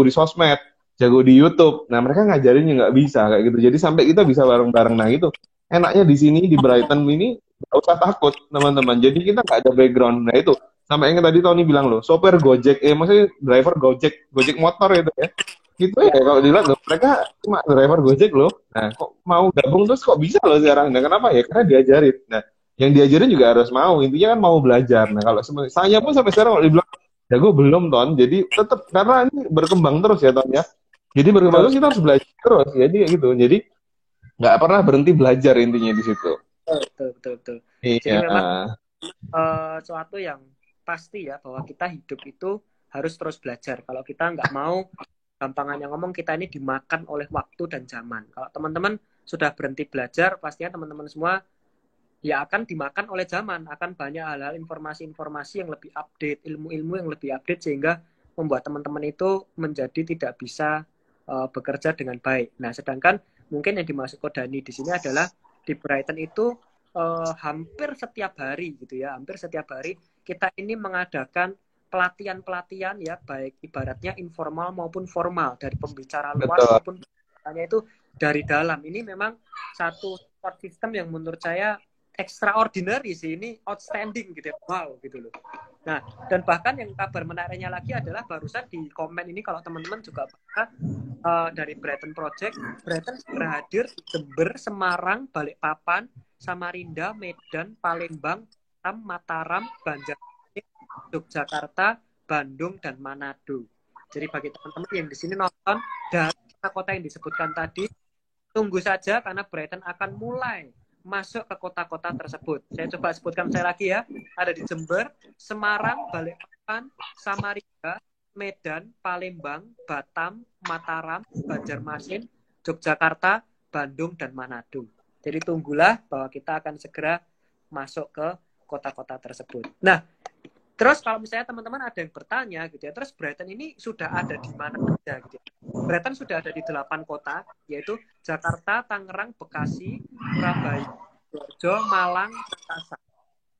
di sosmed, jago di YouTube. Nah mereka ngajarinnya nggak bisa kayak gitu. Jadi sampai kita bisa bareng-bareng. Nah itu enaknya di sini di Brighton ini nggak usah takut, teman-teman. Jadi kita nggak ada background. Nah itu Sampai yang tadi Tony bilang loh, sopir Gojek, maksudnya driver Gojek, Gojek motor itu ya. Gitu ya, Ya, kalau dilihat loh, mereka cuma driver Gojek loh. Nah, kok mau gabung terus kok bisa loh sekarang? Nah, kenapa ya? Karena diajarin. Nah, yang diajarin juga harus mau. Intinya kan mau belajar. Nah, kalau saya pun sampai sekarang kalau dibilang, ya gue belum, Ton. Jadi tetap, karena ini berkembang terus ya, Ton ya. Jadi berkembang betul, terus kita harus belajar terus. Jadi kayak gitu. Jadi nggak pernah berhenti belajar intinya di situ. betul, betul, betul. Jadi Iya. memang suatu yang pasti ya bahwa kita hidup itu harus terus belajar. Kalau kita nggak mau, gampangan yang ngomong, kita ini dimakan oleh waktu dan zaman. Kalau teman-teman sudah berhenti belajar, pastinya teman-teman semua ya akan dimakan oleh zaman, akan banyak hal-hal informasi-informasi yang lebih update, ilmu-ilmu yang lebih update, sehingga membuat teman-teman itu menjadi tidak bisa bekerja dengan baik. Nah, sedangkan mungkin yang dimaksud Kodani di sini adalah di Brighton itu hampir setiap hari gitu ya, hampir setiap hari kita ini mengadakan pelatihan-pelatihan ya, baik ibaratnya informal maupun formal, dari pembicara luar Betul. maupun pembicaranya itu dari dalam. Ini memang satu support system yang menurut saya extraordinary sih, ini outstanding gitu ya, wow gitu loh. Nah, dan bahkan yang kabar menariknya lagi adalah barusan di komen ini, kalau teman-teman juga pernah dari Brighton Project, Brighton segera hadir di Jember, Semarang, Balikpapan, Samarinda, Medan, Palembang, Mataram, Banjarmasin, Yogyakarta, Bandung, dan Manado. Jadi bagi teman-teman yang di sini nonton dari kota yang disebutkan tadi, tunggu saja karena Brighton akan mulai masuk ke kota-kota tersebut. Saya coba sebutkan saya lagi ya. Ada di Jember, Semarang, Balikpapan, Samarinda, Medan, Palembang, Batam, Mataram, Banjarmasin, Yogyakarta, Bandung, dan Manado. Jadi tunggulah bahwa kita akan segera masuk ke kota-kota tersebut. Nah, terus kalau misalnya teman-teman ada yang bertanya gitu ya, terus Brighton ini sudah ada di mana saja gitu ya. Brighton sudah ada di 8 kota, yaitu Jakarta, Tangerang, Bekasi, Surabaya, Sidoarjo, Malang, Makassar,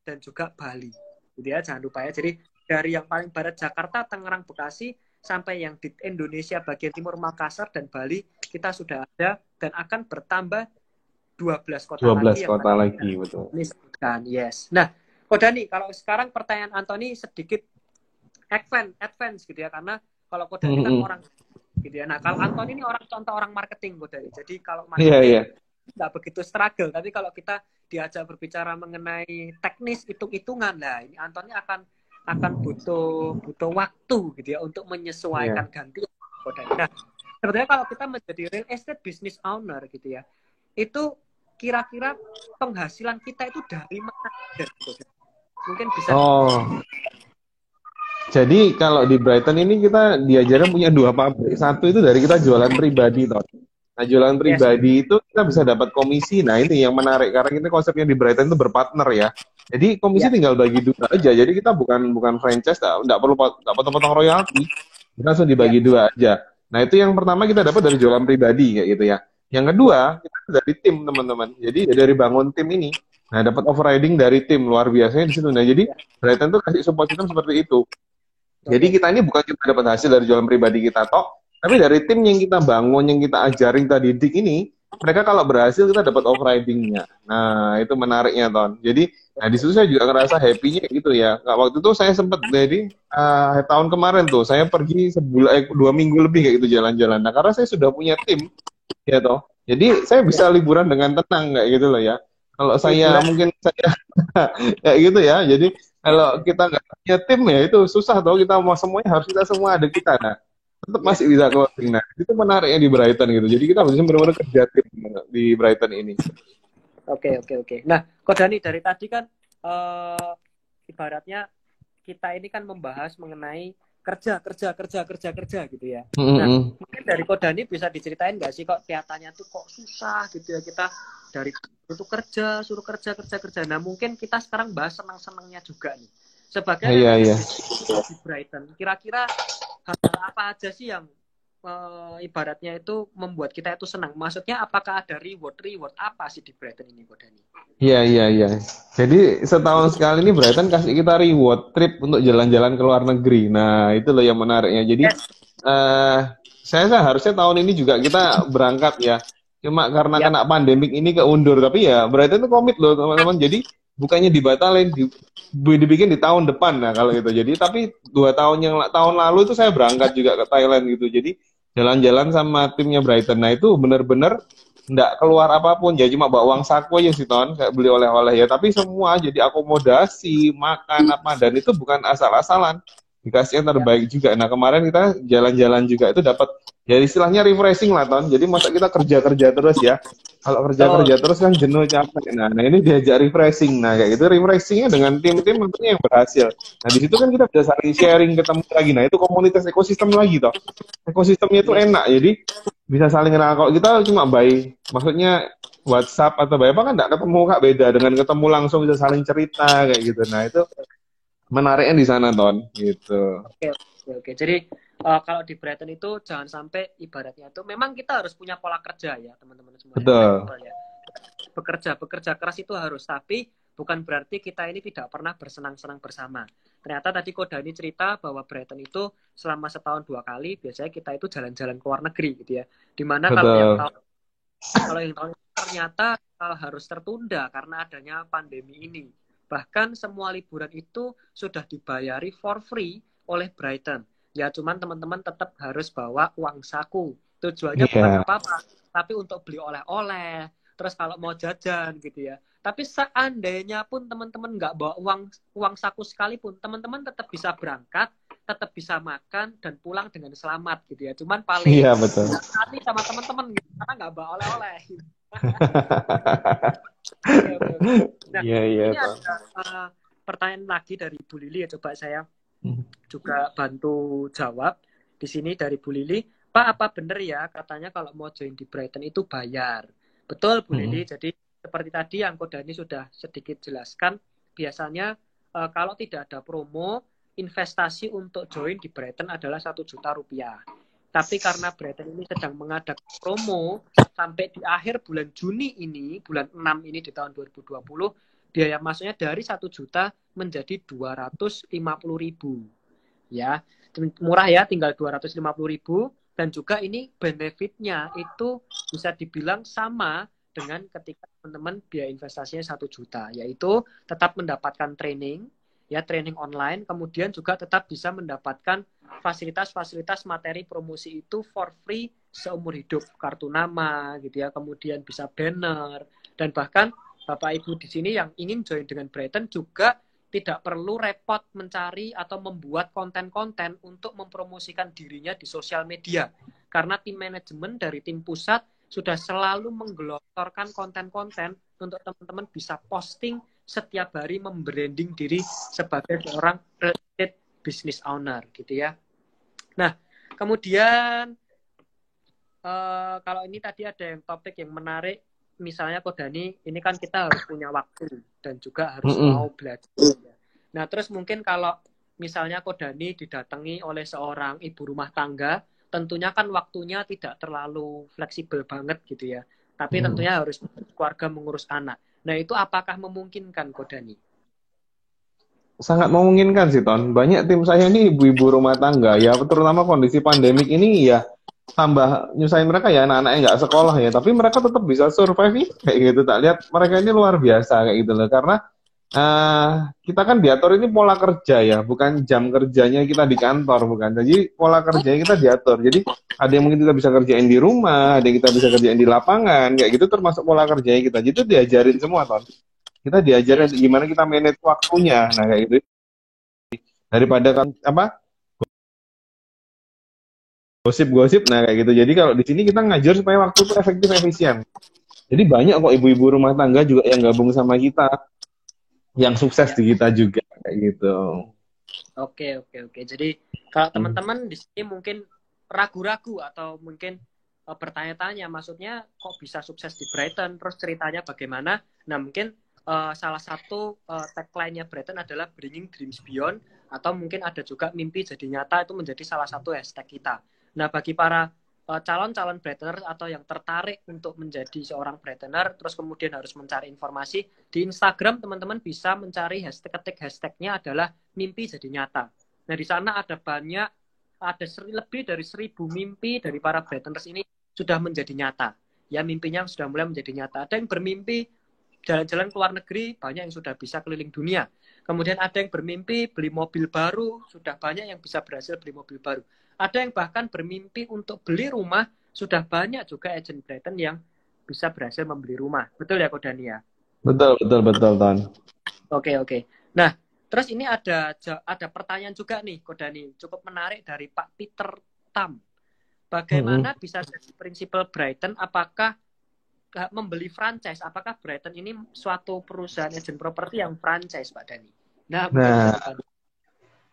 dan juga Bali. Gitu ya, jangan lupa ya. Jadi dari yang paling barat Jakarta, Tangerang, Bekasi, sampai yang di Indonesia bagian timur Makassar dan Bali, kita sudah ada dan akan bertambah 12 kota 12 lagi yang kota tadi lagi, betul. ini sebutkan. Yes. Nah, Kodani, kalau sekarang pertanyaan Anthony sedikit advance gitu ya, karena kalau Kodani kan orang gitu ya. Nah, kalau Anthony ini contoh orang marketing Kodani. Jadi kalau Iya, iya. marketing nggak begitu struggle, tapi kalau kita diajak berbicara mengenai teknis hitung-hitungan, nah ini Anthony akan butuh waktu gitu ya untuk menyesuaikan ganti Kodani. Nah, sebenarnya kalau kita menjadi real estate business owner gitu ya, itu kira-kira penghasilan kita itu dari mana? Mungkin bisa. Oh, jadi kalau di Brighton ini kita diajarin punya 2 pabrik. Satu itu dari kita jualan pribadi, toh. Nah, jualan Yes. pribadi itu kita bisa dapat komisi. Nah, ini yang menarik karena kita konsepnya di Brighton itu berpartner ya. Jadi komisi Ya. tinggal bagi 2 aja. Jadi kita bukan franchise, nggak perlu potong-potong royalti. Kita langsung Ya. dibagi 2 aja. Nah, itu yang pertama kita dapat dari jualan pribadi kayak gitu ya. Yang Ya. kedua, kita dari tim, teman-teman. Jadi dari bangun tim ini. Nah, dapat overriding dari tim luar biasanya di situ. Nah, jadi Ya. Brighton tuh kasih support system seperti itu. Jadi Oke. kita ini bukan cuma dapat hasil dari jualan pribadi kita toh, tapi dari tim yang kita bangun, yang kita ajarin, kita didik ini, mereka kalau berhasil kita dapat overridingnya. Nah, itu menariknya, Ton. Jadi, nah di situ saya juga ngerasa happy-nya gitu ya. Nah, waktu itu saya sempat jadi tahun kemarin tuh, saya pergi 2 minggu lebih kayak gitu jalan-jalan. Nah, karena saya sudah punya tim, ya toh. Jadi saya bisa liburan dengan tenang kayak gitu loh ya. Kalau saya Liburan. mungkin saya kayak gitu ya. Jadi kalau kita nggak punya tim ya itu susah tau, kita mau semuanya harus kita semua ada kita. Nah, tetap Ya. masih bisa closing. Nah, itu menariknya di Brighton gitu. Jadi kita harusnya benar-benar kerja tim di Brighton ini. Oke. Nah, Kodani dari tadi kan ibaratnya kita ini kan membahas mengenai kerja gitu ya. Nah, mungkin dari Kodani bisa diceritain nggak sih kok kelihatannya tuh kok susah gitu ya, kita dari itu suruh kerja. Nah, mungkin kita sekarang bahas senang-senangnya juga nih. Sebagai real Iya, estate iya. business di Brighton, kira-kira hal apa aja sih yang ibaratnya itu membuat kita itu senang? Maksudnya apakah ada reward apa sih di Brighton ini, Kodani? Iya. Jadi setahun sekali ini Brighton kasih kita reward trip untuk jalan-jalan ke luar negeri. Nah, itu loh yang menariknya. Jadi Yes. saya harusnya tahun ini juga kita berangkat ya. Cuma karena Yap. kena pandemik ini keundur. Tapi ya Brighton itu komit loh teman-teman. Jadi bukannya dibatalin, dibikin di tahun depan. Nah kalau gitu, jadi tapi 2 tahun tahun lalu itu saya berangkat juga ke Thailand gitu, jadi jalan-jalan sama timnya Brighton. Nah itu bener-bener nggak keluar apapun, ya cuma bawa uang saku aja sih Ton, kayak beli oleh-oleh ya, tapi semua jadi akomodasi, makan apa, dan itu bukan asal-asalan, dikasih yang Ya, terbaik juga. Nah kemarin kita jalan-jalan juga itu dapat, ya istilahnya refreshing lah Ton, jadi masa kita kerja-kerja terus ya, kalau betul. kerja-kerja terus kan jenuh capek. Nah ini diajak refreshing. Nah kayak gitu refreshingnya dengan tim-tim tentunya yang berhasil. Nah di situ kan kita bisa saling sharing, ketemu lagi. Nah itu komunitas ekosistem lagi toh. Ekosistemnya itu Iya, enak. Jadi bisa saling kenal. Kalau kita cuma by, maksudnya WhatsApp atau by apa kan nggak ketemu kak, beda dengan ketemu langsung bisa saling cerita kayak gitu. Nah itu menariknya di sana Ton gitu. oke, oke, oke. Jadi kalau di Brighton itu jangan sampai ibaratnya itu memang kita harus punya pola kerja ya teman-teman semua yang Betul. fleksibel ya. Bekerja keras itu harus, tapi bukan berarti kita ini tidak pernah bersenang-senang bersama. Ternyata tadi Kodani cerita bahwa Brighton itu selama setahun 2 kali biasanya kita itu jalan-jalan ke luar negeri gitu ya. Dimana Betul. kalau yang tahun ini ternyata harus tertunda karena adanya pandemi ini. Bahkan semua liburan itu sudah dibayari for free oleh Brighton. Ya cuman teman-teman tetap harus bawa uang saku. Tujuannya bukan Iya. apa-apa, tapi untuk beli oleh-oleh. Terus kalau mau jajan gitu ya. Tapi seandainya pun teman-teman nggak bawa uang saku sekalipun, teman-teman tetap bisa berangkat, tetap bisa makan dan pulang dengan selamat gitu ya. Cuman paling Iya betul. hati sama teman-teman gitu, karena nggak bawa oleh-oleh. Oke, oke, oke. Nah, Iya iya ini Ton. ada pertanyaan lagi dari Bu Lili ya, coba saya juga bantu jawab. Di sini dari Bu Lili, Pak, apa benar ya katanya kalau mau join di Brighton itu bayar? Betul Bu Lili, jadi seperti tadi yang Kodani sudah sedikit jelaskan, biasanya kalau tidak ada promo, investasi untuk join di Brighton adalah 1 juta rupiah. Tapi karena Brighton ini sedang mengadakan promo sampai di akhir bulan Juni ini, bulan 6 ini di tahun 2020, biaya masuknya dari 1 juta menjadi 250.000. Ya, murah ya, tinggal 250.000. Dan juga ini benefitnya itu bisa dibilang sama dengan ketika teman-teman biaya investasinya 1 juta, yaitu tetap mendapatkan training, ya training online, kemudian juga tetap bisa mendapatkan fasilitas-fasilitas materi promosi itu for free seumur hidup, kartu nama gitu ya, kemudian bisa banner, dan bahkan Bapak Ibu di sini yang ingin join dengan Brighton juga tidak perlu repot mencari atau membuat konten-konten untuk mempromosikan dirinya di sosial media. Karena tim manajemen dari tim pusat sudah selalu menggelontorkan konten-konten untuk teman-teman bisa posting setiap hari, membranding diri sebagai seorang real estate business owner gitu ya. Nah, kemudian kalau ini tadi ada yang topik yang menarik, misalnya Kodani, ini kan kita harus punya waktu dan juga harus mau belajar. Nah, terus mungkin kalau misalnya Kodani didatangi oleh seorang ibu rumah tangga, tentunya kan waktunya tidak terlalu fleksibel banget gitu ya. Tapi tentunya harus keluarga mengurus anak. Nah, itu apakah memungkinkan Kodani? Sangat memungkinkan sih Ton. Banyak tim saya ini ibu-ibu rumah tangga ya, terutama kondisi pandemik ini ya tambah nyusahin mereka ya, anak-anaknya nggak sekolah ya, tapi mereka tetap bisa survive nih kayak gitu. Tak lihat mereka ini luar biasa kayak gitu loh, karena kita kan diatur ini pola kerja ya, bukan jam kerjanya kita di kantor bukan. Jadi pola kerjanya kita diatur. Jadi ada yang mungkin kita bisa kerjain di rumah, ada yang kita bisa kerjain di lapangan kayak gitu, termasuk pola kerjanya kita. Jadi itu diajarin semua Ton. Kita diajarin gimana kita manage waktunya. Nah kayak gitu, daripada kan apa gosip-gosip, nah kayak gitu. Jadi kalau di sini kita ngajar supaya waktu itu efektif efisien. Jadi banyak kok ibu-ibu rumah tangga juga yang gabung sama kita, yang sukses Ya, di kita juga kayak gitu. oke, oke, oke. Jadi kalau teman-teman di sini mungkin ragu-ragu atau mungkin bertanya-tanya, maksudnya kok bisa sukses di Brighton, terus ceritanya bagaimana? Nah, mungkin salah satu tagline-nya Brighton adalah Bringing Dreams Beyond, atau mungkin ada juga mimpi jadi nyata, itu menjadi salah satu hashtag kita. Nah, bagi para calon-calon Brightoner atau yang tertarik untuk menjadi seorang Brightoner, terus kemudian harus mencari informasi, di Instagram teman-teman bisa mencari hashtag, ketik hashtagnya adalah mimpi jadi nyata. Nah, di sana ada banyak, ada lebih dari 1.000 mimpi dari para Brightoners ini sudah menjadi nyata. Ya, mimpinya sudah mulai menjadi nyata. Ada yang bermimpi jalan-jalan ke luar negeri, banyak yang sudah bisa keliling dunia. Kemudian ada yang bermimpi beli mobil baru, sudah banyak yang bisa berhasil beli mobil baru. Ada yang bahkan bermimpi untuk beli rumah, sudah banyak juga agent Brighton yang bisa berhasil membeli rumah. Betul ya, Kodani ya? Betul, betul, betul, Ton. Oke, oke. Nah, terus ini ada pertanyaan juga nih, Kodani. Cukup menarik dari Pak Peter Tam. Bagaimana bisa jadi prinsipal Brighton? Apakah membeli franchise? Apakah Brighton ini suatu perusahaan agent properti yang franchise, Pak Dani? Nah, mungkin bisa Nah, dibantu.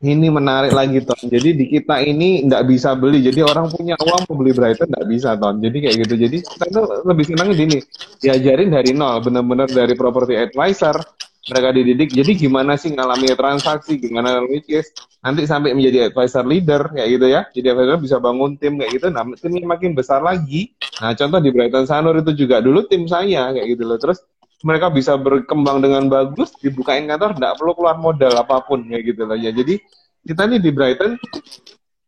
ini menarik lagi, Ton. Jadi di kita ini nggak bisa beli. Jadi orang punya uang mau beli Brighton nggak bisa, Ton. Jadi kayak gitu. Jadi kita itu lebih senang gini, diajarin dari nol, benar-benar dari property advisor. Mereka dididik. Jadi gimana sih ngalami transaksi, gimana which is nanti sampai menjadi advisor leader kayak gitu ya. Jadi advisor bisa bangun tim kayak gitu. Nah, timnya makin besar lagi. Nah, contoh di Brighton Sanur itu juga dulu tim saya kayak gitu loh. Terus mereka bisa berkembang dengan bagus, dibukain kantor, nggak perlu keluar modal apapun kayak gitu loh ya. Jadi kita nih di Brighton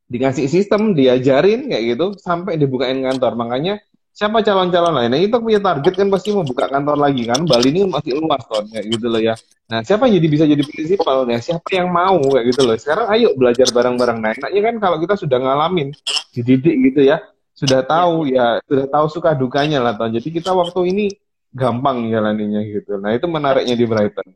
dikasih sistem, diajarin kayak gitu sampai dibukain kantor. Makanya siapa calon-calon lainnya itu punya target kan pasti mau buka kantor lagi kan. Bali ini masih luas kan kayak gitu loh ya. Nah, siapa yang jadi bisa jadi prinsipal ya? Siapa yang mau kayak gitu loh. Sekarang ayo belajar bareng-bareng. Nah, enaknya kan kalau kita sudah ngalamin, dididik gitu ya, sudah Ya, tahu ya, sudah tahu suka dukanya lah Ton. Jadi kita waktu ini gampang jalaninya gitu. Nah, itu menariknya di Brighton.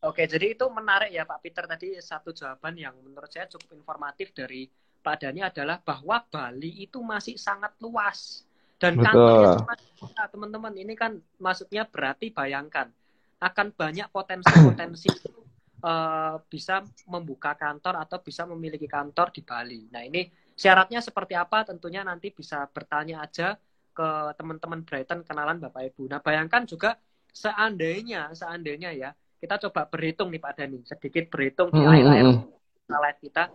oke, jadi itu menarik ya Pak Peter tadi satu jawaban yang menurut saya cukup informatif dari Pak Dani adalah bahwa Bali itu masih sangat luas dan kantornya Betul. cuma teman-teman ini kan maksudnya berarti bayangkan akan banyak potensi-potensi bisa membuka kantor atau bisa memiliki kantor di Bali. Nah ini syaratnya seperti apa tentunya nanti bisa bertanya aja ke teman-teman Brighton kenalan Bapak Ibu. Nah bayangkan juga seandainya ya kita coba berhitung nih Pak Dani, sedikit berhitung di layar live kita.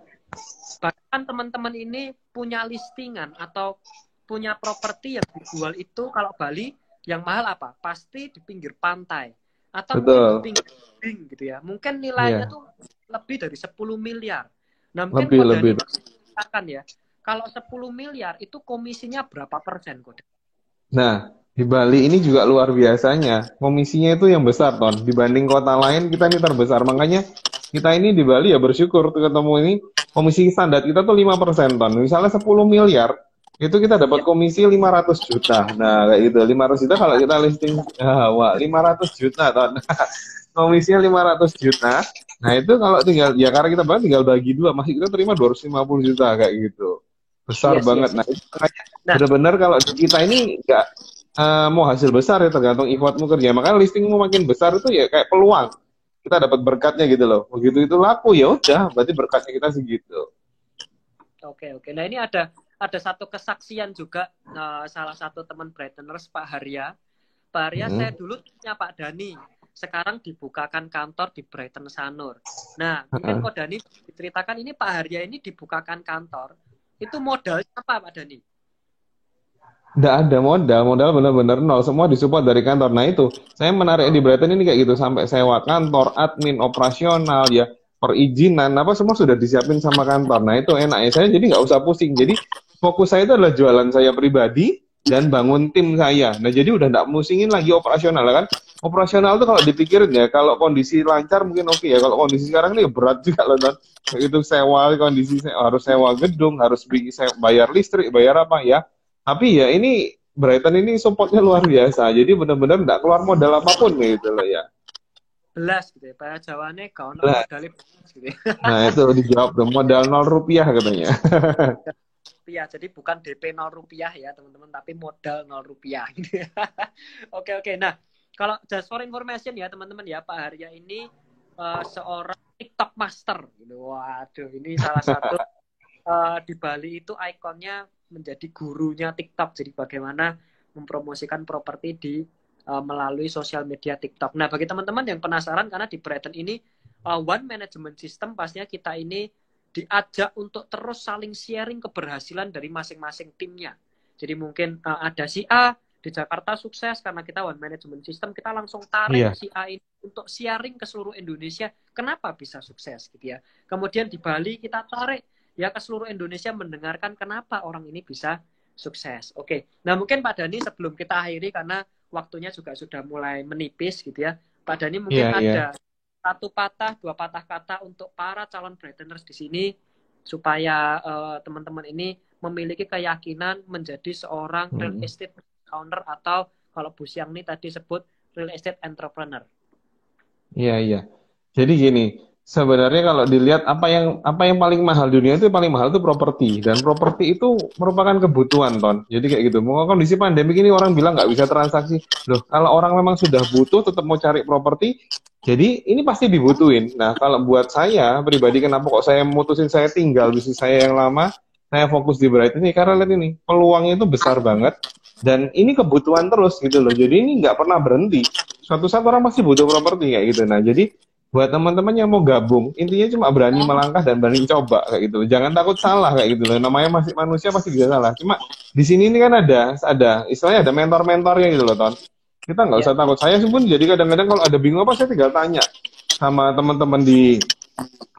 Bahkan teman-teman ini punya listingan atau punya properti yang dijual itu kalau Bali yang mahal apa? Pasti di pinggir pantai atau mungkin di Betul. pinggir tebing gitu ya. Mungkin nilainya Iya. tuh lebih dari 10 miliar. Nah, mungkin Lebih, Kak lebih. Dani akan ya. Kalau 10 miliar itu komisinya berapa persen Kak? Nah, di Bali ini juga luar biasanya. Komisinya itu yang besar, Ton. Dibanding kota lain, kita ini terbesar. Makanya kita ini di Bali ya bersyukur tuh ketemu ini. Komisi standar kita tuh 5%, Ton. Misalnya 10 miliar, itu kita dapat Ya, komisi 500 juta. Nah, kayak gitu. 500 juta kalau kita listing, wah, 500 juta, Ton. Komisinya 500 juta. Nah, itu kalau tinggal, ya karena kita Bali tinggal bagi dua, masih kita terima 250 juta, kayak gitu. Besar yes, banget. yes, Nah, yes. itu makanya Nah, benar-benar kalau di kita ini nggak mau hasil besar ya tergantung effortmu kerja. Makanya listingmu makin besar itu ya kayak peluang. Kita dapat berkatnya gitu loh. Begitu itu laku ya udah, berarti berkatnya kita segitu. oke. Nah, ini ada satu kesaksian juga salah satu teman Brightoners Pak Harya. Pak Arya, saya Hmm. dulu punya Pak Dani. Sekarang dibukakan kantor di Brighton Sanur. Nah, mungkin kok Dani diceritakan ini Pak Harya ini dibukakan kantor. Itu modalnya apa Pak Dani? Nggak ada modal, modal benar-benar nol. Semua disupport dari kantor. Nah itu, saya menarik di Brighton ini kayak gitu. Sampai sewa kantor, admin, operasional, ya perizinan, apa semua sudah disiapin sama kantor. Nah itu enak ya. Saya jadi nggak usah pusing. Jadi fokus saya itu adalah jualan saya pribadi dan bangun tim saya. Nah jadi udah nggak musingin lagi operasional kan. Operasional tuh kalau dipikirin ya, kalau kondisi lancar mungkin oke ya. Kalau kondisi sekarang ini berat juga loh. Dan itu sewa kondisi harus sewa gedung, harus bayar listrik, bayar apa ya. Tapi ya ini Brighton ini supportnya luar biasa. Jadi benar-benar nggak keluar modal apapun gitu loh ya. Belas gitu ya. Pak Jawane kau no Nah, modalnya belas gitu ya. nah itu dijawab tuh modal 0 rupiah katanya. Rupiah. Jadi bukan DP 0 rupiah ya teman-teman, tapi modal 0 rupiah. Gitu ya. Oke. Nah, kalau just for information ya teman-teman ya, Pak Harya ini seorang TikTok master. Gitu. Waduh, ini salah satu di Bali itu ikonnya menjadi gurunya TikTok. Jadi bagaimana mempromosikan properti di melalui sosial media TikTok. Nah, bagi teman-teman yang penasaran karena di Brighton ini one management system pastinya kita ini diajak untuk terus saling sharing keberhasilan dari masing-masing timnya. Jadi mungkin ada si A di Jakarta sukses karena kita one management system, kita langsung tarik Iya, si A ini untuk sharing ke seluruh Indonesia kenapa bisa sukses gitu ya. Kemudian di Bali kita tarik ya ke seluruh Indonesia mendengarkan kenapa orang ini bisa sukses. Oke. Nah, mungkin Pak Dani sebelum kita akhiri karena waktunya juga sudah mulai menipis gitu ya. Pak Dhani mungkin Iya, iya. ada satu patah, dua patah kata untuk para calon Brighteners di sini supaya teman-teman ini memiliki keyakinan menjadi seorang real Mm. estate owner atau kalau Bu Siang ini tadi sebut real estate entrepreneur. Iya, iya. Jadi gini, sebenarnya kalau dilihat apa yang paling mahal dunia itu paling mahal itu properti dan properti itu merupakan kebutuhan, Ton. Jadi kayak gitu. Mau kondisi pandemi ini orang bilang nggak bisa transaksi. Loh, kalau orang memang sudah butuh tetap mau cari properti, jadi ini pasti dibutuhin. Nah, kalau buat saya pribadi kenapa kok saya memutusin saya tinggal bisnis saya yang lama, saya fokus di Bright ini karena lihat ini peluangnya itu besar banget dan ini kebutuhan terus gitu loh. Jadi ini nggak pernah berhenti. Suatu saat orang pasti butuh properti kayak gitu. Nah, jadi buat teman-teman yang mau gabung, intinya cuma berani melangkah dan berani coba kayak gitu. Jangan takut salah kayak gitu loh. Namanya masih manusia pasti bisa salah. Cuma di sini ini kan ada istilahnya ada mentor-mentornya gitu loh, Ton. Kita nggak Ya, usah takut. Saya sih pun jadi kadang-kadang kalau ada bingung apa saya tinggal tanya sama teman-teman di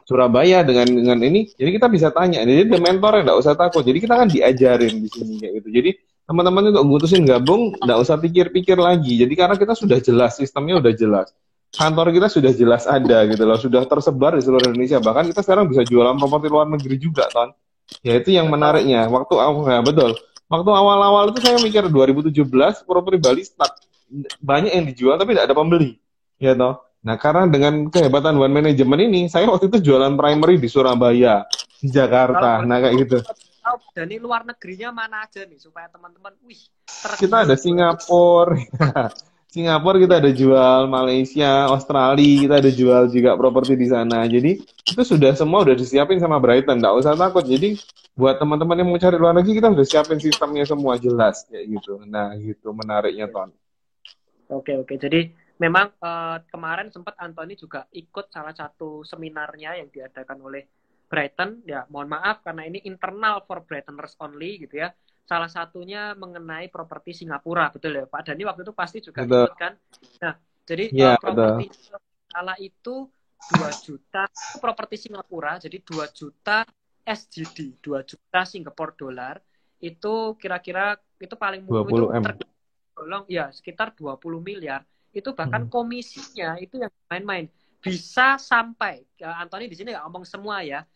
Surabaya dengan ini. Jadi kita bisa tanya. Jadi ada mentornya nggak usah takut. Jadi kita kan diajarin di sini kayak gitu. Jadi teman-teman untuk mutusin gabung nggak usah pikir-pikir lagi. Jadi karena kita sudah jelas sistemnya udah jelas kantor kita sudah jelas ada gitu loh, sudah tersebar di seluruh Indonesia. Bahkan kita sekarang bisa jualan properti luar negeri juga, Ton. Ya itu yang betul. menariknya. Waktu awal, ya, betul. Waktu awal-awal itu saya mikir 2017 properti Bali stuck. Banyak yang dijual tapi tidak ada pembeli. Ya toh. Nah, karena dengan kehebatan one management ini, saya waktu itu jualan primary di Surabaya, di Kalau Jakarta. boleh Nah, kayak gitu. tahu Dhani luar negerinya mana aja nih supaya teman-teman, wih, Kita ada tergiur boleh. Singapura, Singapura kita Ya, ada jual, Malaysia, Australia kita ada jual juga properti di sana. Jadi itu sudah semua udah disiapin sama Brighton, nggak usah takut. Jadi buat teman-teman yang mau cari luar negeri kita udah siapin sistemnya semua jelas kayak gitu. Nah gitu menariknya Ton. oke, oke. Jadi memang kemarin sempat Anthony juga ikut salah satu seminarnya yang diadakan oleh Brighton. Ya, mohon maaf karena ini internal for Brightoners only gitu ya. Salah satunya mengenai properti Singapura, betul ya Pak Dhani waktu itu pasti juga Gitu. ikut kan. Nah, jadi Ya betul. properti kala itu 2 juta properti Singapura, jadi 2 juta SGD, 2 juta Singapore dolar itu kira-kira itu paling murah itu 20 M. tergolong ya sekitar 20 miliar. Itu bahkan Hmm. komisinya itu yang main-main. Bisa sampai, Anthony di sini nggak ngomong semua ya,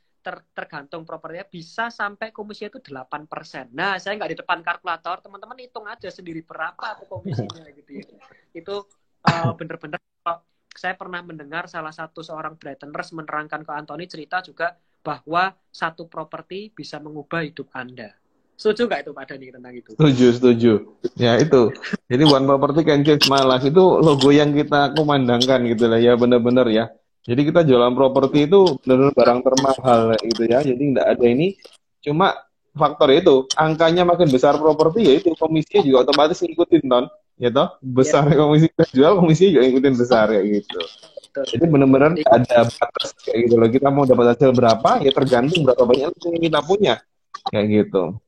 tergantung propertinya, bisa sampai komisinya itu 8%. Nah, saya nggak di depan kalkulator, teman-teman hitung aja sendiri berapa tuh komisinya gitu ya. Itu bener-bener saya pernah mendengar salah satu seorang Brightoners menerangkan ke Anthony cerita juga bahwa satu properti bisa mengubah hidup Anda. Setuju nggak itu Pak Dhani tentang itu? Setuju, setuju. Ya itu. Jadi one property can change my life itu logo yang kita kumandangkan gitu lah ya benar-benar ya. Jadi kita jualan properti itu benar-benar barang termahal gitu ya. Jadi nggak ada ini. Cuma faktor itu angkanya makin besar properti ya itu komisinya juga otomatis ngikutin Ton. Ya toh Ya, besar komisi kita jual komisinya juga ngikutin besar ya gitu. betul. Jadi benar-benar Jadi, nggak ada batas kayak gitu loh. Kita mau dapat hasil berapa ya tergantung berapa banyak yang kita punya kayak gitu.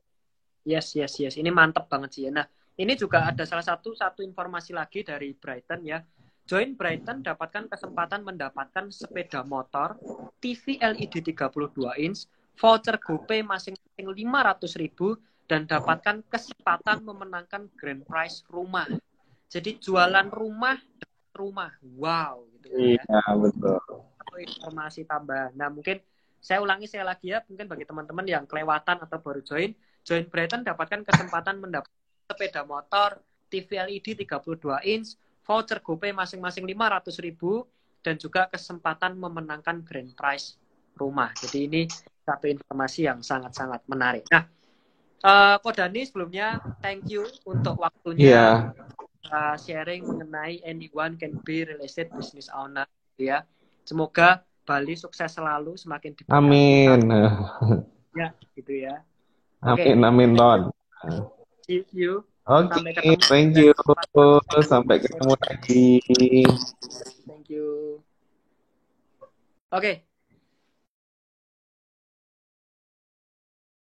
yes, yes, yes. Ini mantep banget sih ya. Nah, ini juga ada salah satu informasi lagi dari Brighton ya. Join Brighton dapatkan kesempatan mendapatkan sepeda motor, TV LED 32 inch, voucher GoPay masing-masing 500.000 dan dapatkan kesempatan memenangkan grand prize rumah. Jadi jualan rumah, rumah. Wow, gitu kan ya. Iya betul. Atau informasi tambahan. Nah, mungkin saya ulangi saya lagi ya, mungkin bagi teman-teman yang kelewatan atau baru join Brighton dapatkan kesempatan mendapatkan sepeda motor, TV LED 32 inch, voucher GoPay masing-masing 500.000 dan juga kesempatan memenangkan grand prize rumah. Jadi ini satu informasi yang sangat-sangat menarik. Nah, Ko Dhani sebelumnya thank you untuk waktunya Iya, sharing mengenai anyone can be real estate business owner gitu ya. Semoga Bali sukses selalu, semakin diberkati amin. ya gitu ya. Oke, Amin, amin, thank Ton. you. See you. Oke, Sampai ketemu di thank lain you. kesempatan. Sampai ketemu lagi. Thank you. Oke,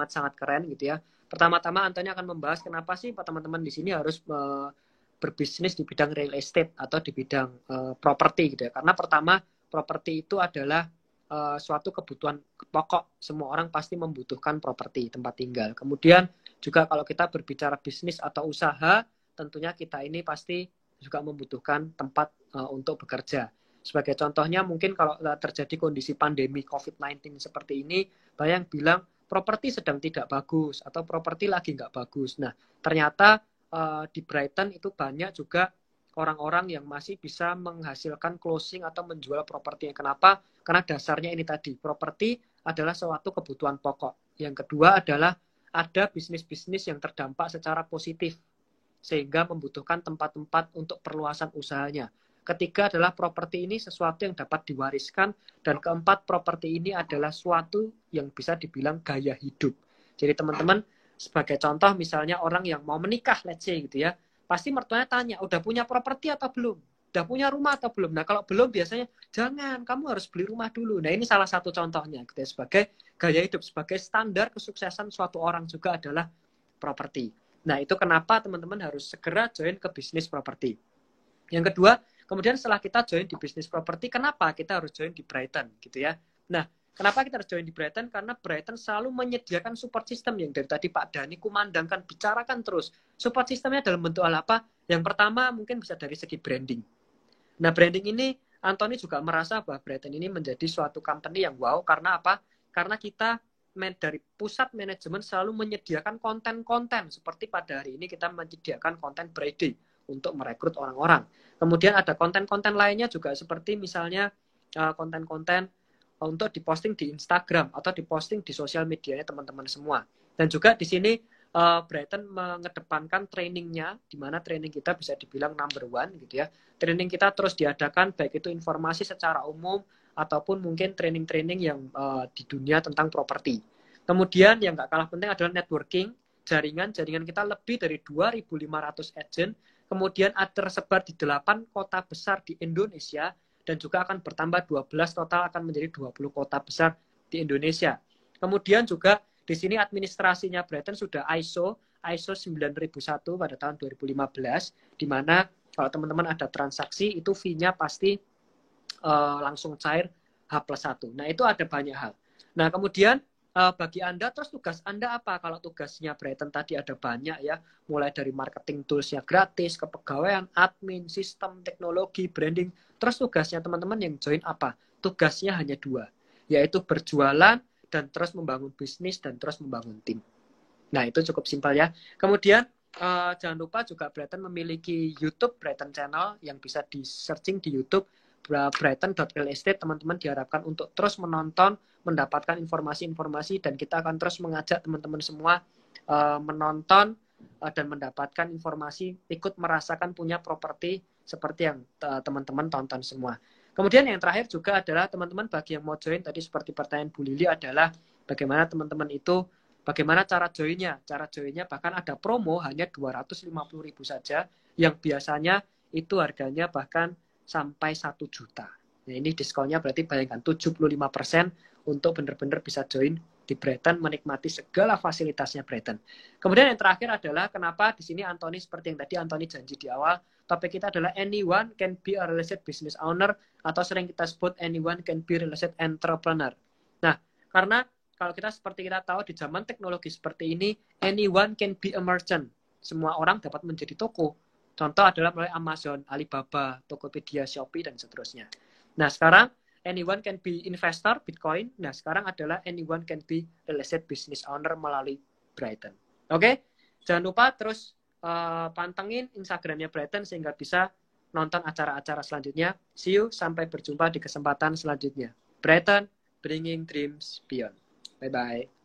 sangat keren gitu ya. Pertama-tama Antoni akan membahas kenapa sih teman-teman di sini harus berbisnis di bidang real estate atau di bidang properti gitu ya. Karena pertama properti itu adalah suatu kebutuhan pokok. Semua orang pasti membutuhkan properti, tempat tinggal. Kemudian juga kalau kita berbicara bisnis atau usaha, tentunya kita ini pasti juga membutuhkan tempat untuk bekerja. Sebagai contohnya mungkin kalau terjadi kondisi pandemi COVID-19 seperti ini, banyak yang bilang properti sedang tidak bagus atau properti lagi nggak bagus. Nah, ternyata di Brighton itu banyak juga orang-orang yang masih bisa menghasilkan closing atau menjual propertinya. Kenapa? Karena dasarnya ini tadi, properti adalah suatu kebutuhan pokok. Yang kedua adalah ada bisnis-bisnis yang terdampak secara positif, sehingga membutuhkan tempat-tempat untuk perluasan usahanya. Ketiga adalah properti ini sesuatu yang dapat diwariskan, dan keempat properti ini adalah suatu yang bisa dibilang gaya hidup. Jadi teman-teman, sebagai contoh misalnya orang yang mau menikah, let's say gitu ya, pasti mertuanya tanya, udah punya properti atau belum? Udah punya rumah atau belum? Nah kalau belum biasanya, jangan, kamu harus beli rumah dulu. Nah ini salah satu contohnya gitu ya, sebagai gaya hidup, sebagai standar kesuksesan suatu orang juga adalah properti. Nah itu kenapa teman-teman harus segera join ke bisnis properti. Yang kedua, kemudian setelah kita join di bisnis properti, kenapa kita harus join di Brighton gitu ya? Nah, kenapa kita harus join di Brighton? Karena Brighton selalu menyediakan support system yang dari tadi Pak Dhani kumandangkan, bicarakan terus. Support systemnya dalam bentuk apa? Yang pertama mungkin bisa dari segi branding. Nah, branding ini Anthony juga merasa bahwa Brighton ini menjadi suatu company yang wow. Karena apa? Karena kita dari pusat manajemen selalu menyediakan konten-konten. Seperti pada hari ini kita menyediakan konten Friday untuk merekrut orang-orang. Kemudian ada konten-konten lainnya juga seperti misalnya konten-konten untuk diposting di Instagram atau diposting di sosial medianya teman-teman semua. Dan juga di sini Brighton mengedepankan trainingnya, di mana training kita bisa dibilang number one gitu ya. Training kita terus diadakan, baik itu informasi secara umum ataupun mungkin training-training yang di dunia tentang properti. Kemudian yang nggak kalah penting adalah networking, jaringan kita lebih dari 2.500 agent. Kemudian tersebar di 8 kota besar di Indonesia, dan juga akan bertambah 12 total, akan menjadi 20 kota besar di Indonesia. Kemudian juga di sini administrasinya Brighton sudah ISO 9001 pada tahun 2015, di mana kalau teman-teman ada transaksi itu fee-nya pasti langsung cair H+1. Nah itu ada banyak hal. Nah kemudian bagi Anda, terus tugas Anda apa? Kalau tugasnya Brighton tadi ada banyak ya, mulai dari marketing toolsnya gratis, kepegawaian, admin, sistem, teknologi, branding. Terus tugasnya teman-teman yang join apa? Tugasnya hanya 2, yaitu berjualan dan terus membangun bisnis dan terus membangun tim. Nah itu cukup simpel ya. Kemudian jangan lupa juga Brighton memiliki YouTube Brighton Channel yang bisa di searching di YouTube Brighton.real-estate. Teman-teman diharapkan untuk terus menonton, mendapatkan informasi-informasi, dan kita akan terus mengajak teman-teman semua menonton dan mendapatkan informasi, ikut merasakan punya properti seperti yang teman-teman tonton semua. Kemudian yang terakhir juga adalah teman-teman bagi yang mau join, tadi seperti pertanyaan Bu Lili adalah bagaimana teman-teman itu, bagaimana cara joinnya. Cara joinnya bahkan ada promo hanya 250.000 saja, yang biasanya itu harganya bahkan sampai 1 juta. Nah ini diskonnya berarti bayangkan 75% untuk benar-benar bisa join di Brighton, menikmati segala fasilitasnya Brighton. Kemudian yang terakhir adalah kenapa di sini Anthony, seperti yang tadi Anthony janji di awal, topik kita adalah anyone can be a real estate business owner, atau sering kita sebut anyone can be real estate entrepreneur. Nah, karena kalau kita seperti kita tahu di zaman teknologi seperti ini, anyone can be a merchant. Semua orang dapat menjadi toko. Contoh adalah melalui Amazon, Alibaba, Tokopedia, Shopee, dan seterusnya. Nah, sekarang anyone can be investor, Bitcoin. Nah, sekarang adalah anyone can be real estate business owner melalui Brighton. Oke? Jangan lupa terus pantengin Instagramnya Brighton sehingga bisa nonton acara-acara selanjutnya. See you, sampai berjumpa di kesempatan selanjutnya. Brighton, bringing dreams beyond. Bye-bye.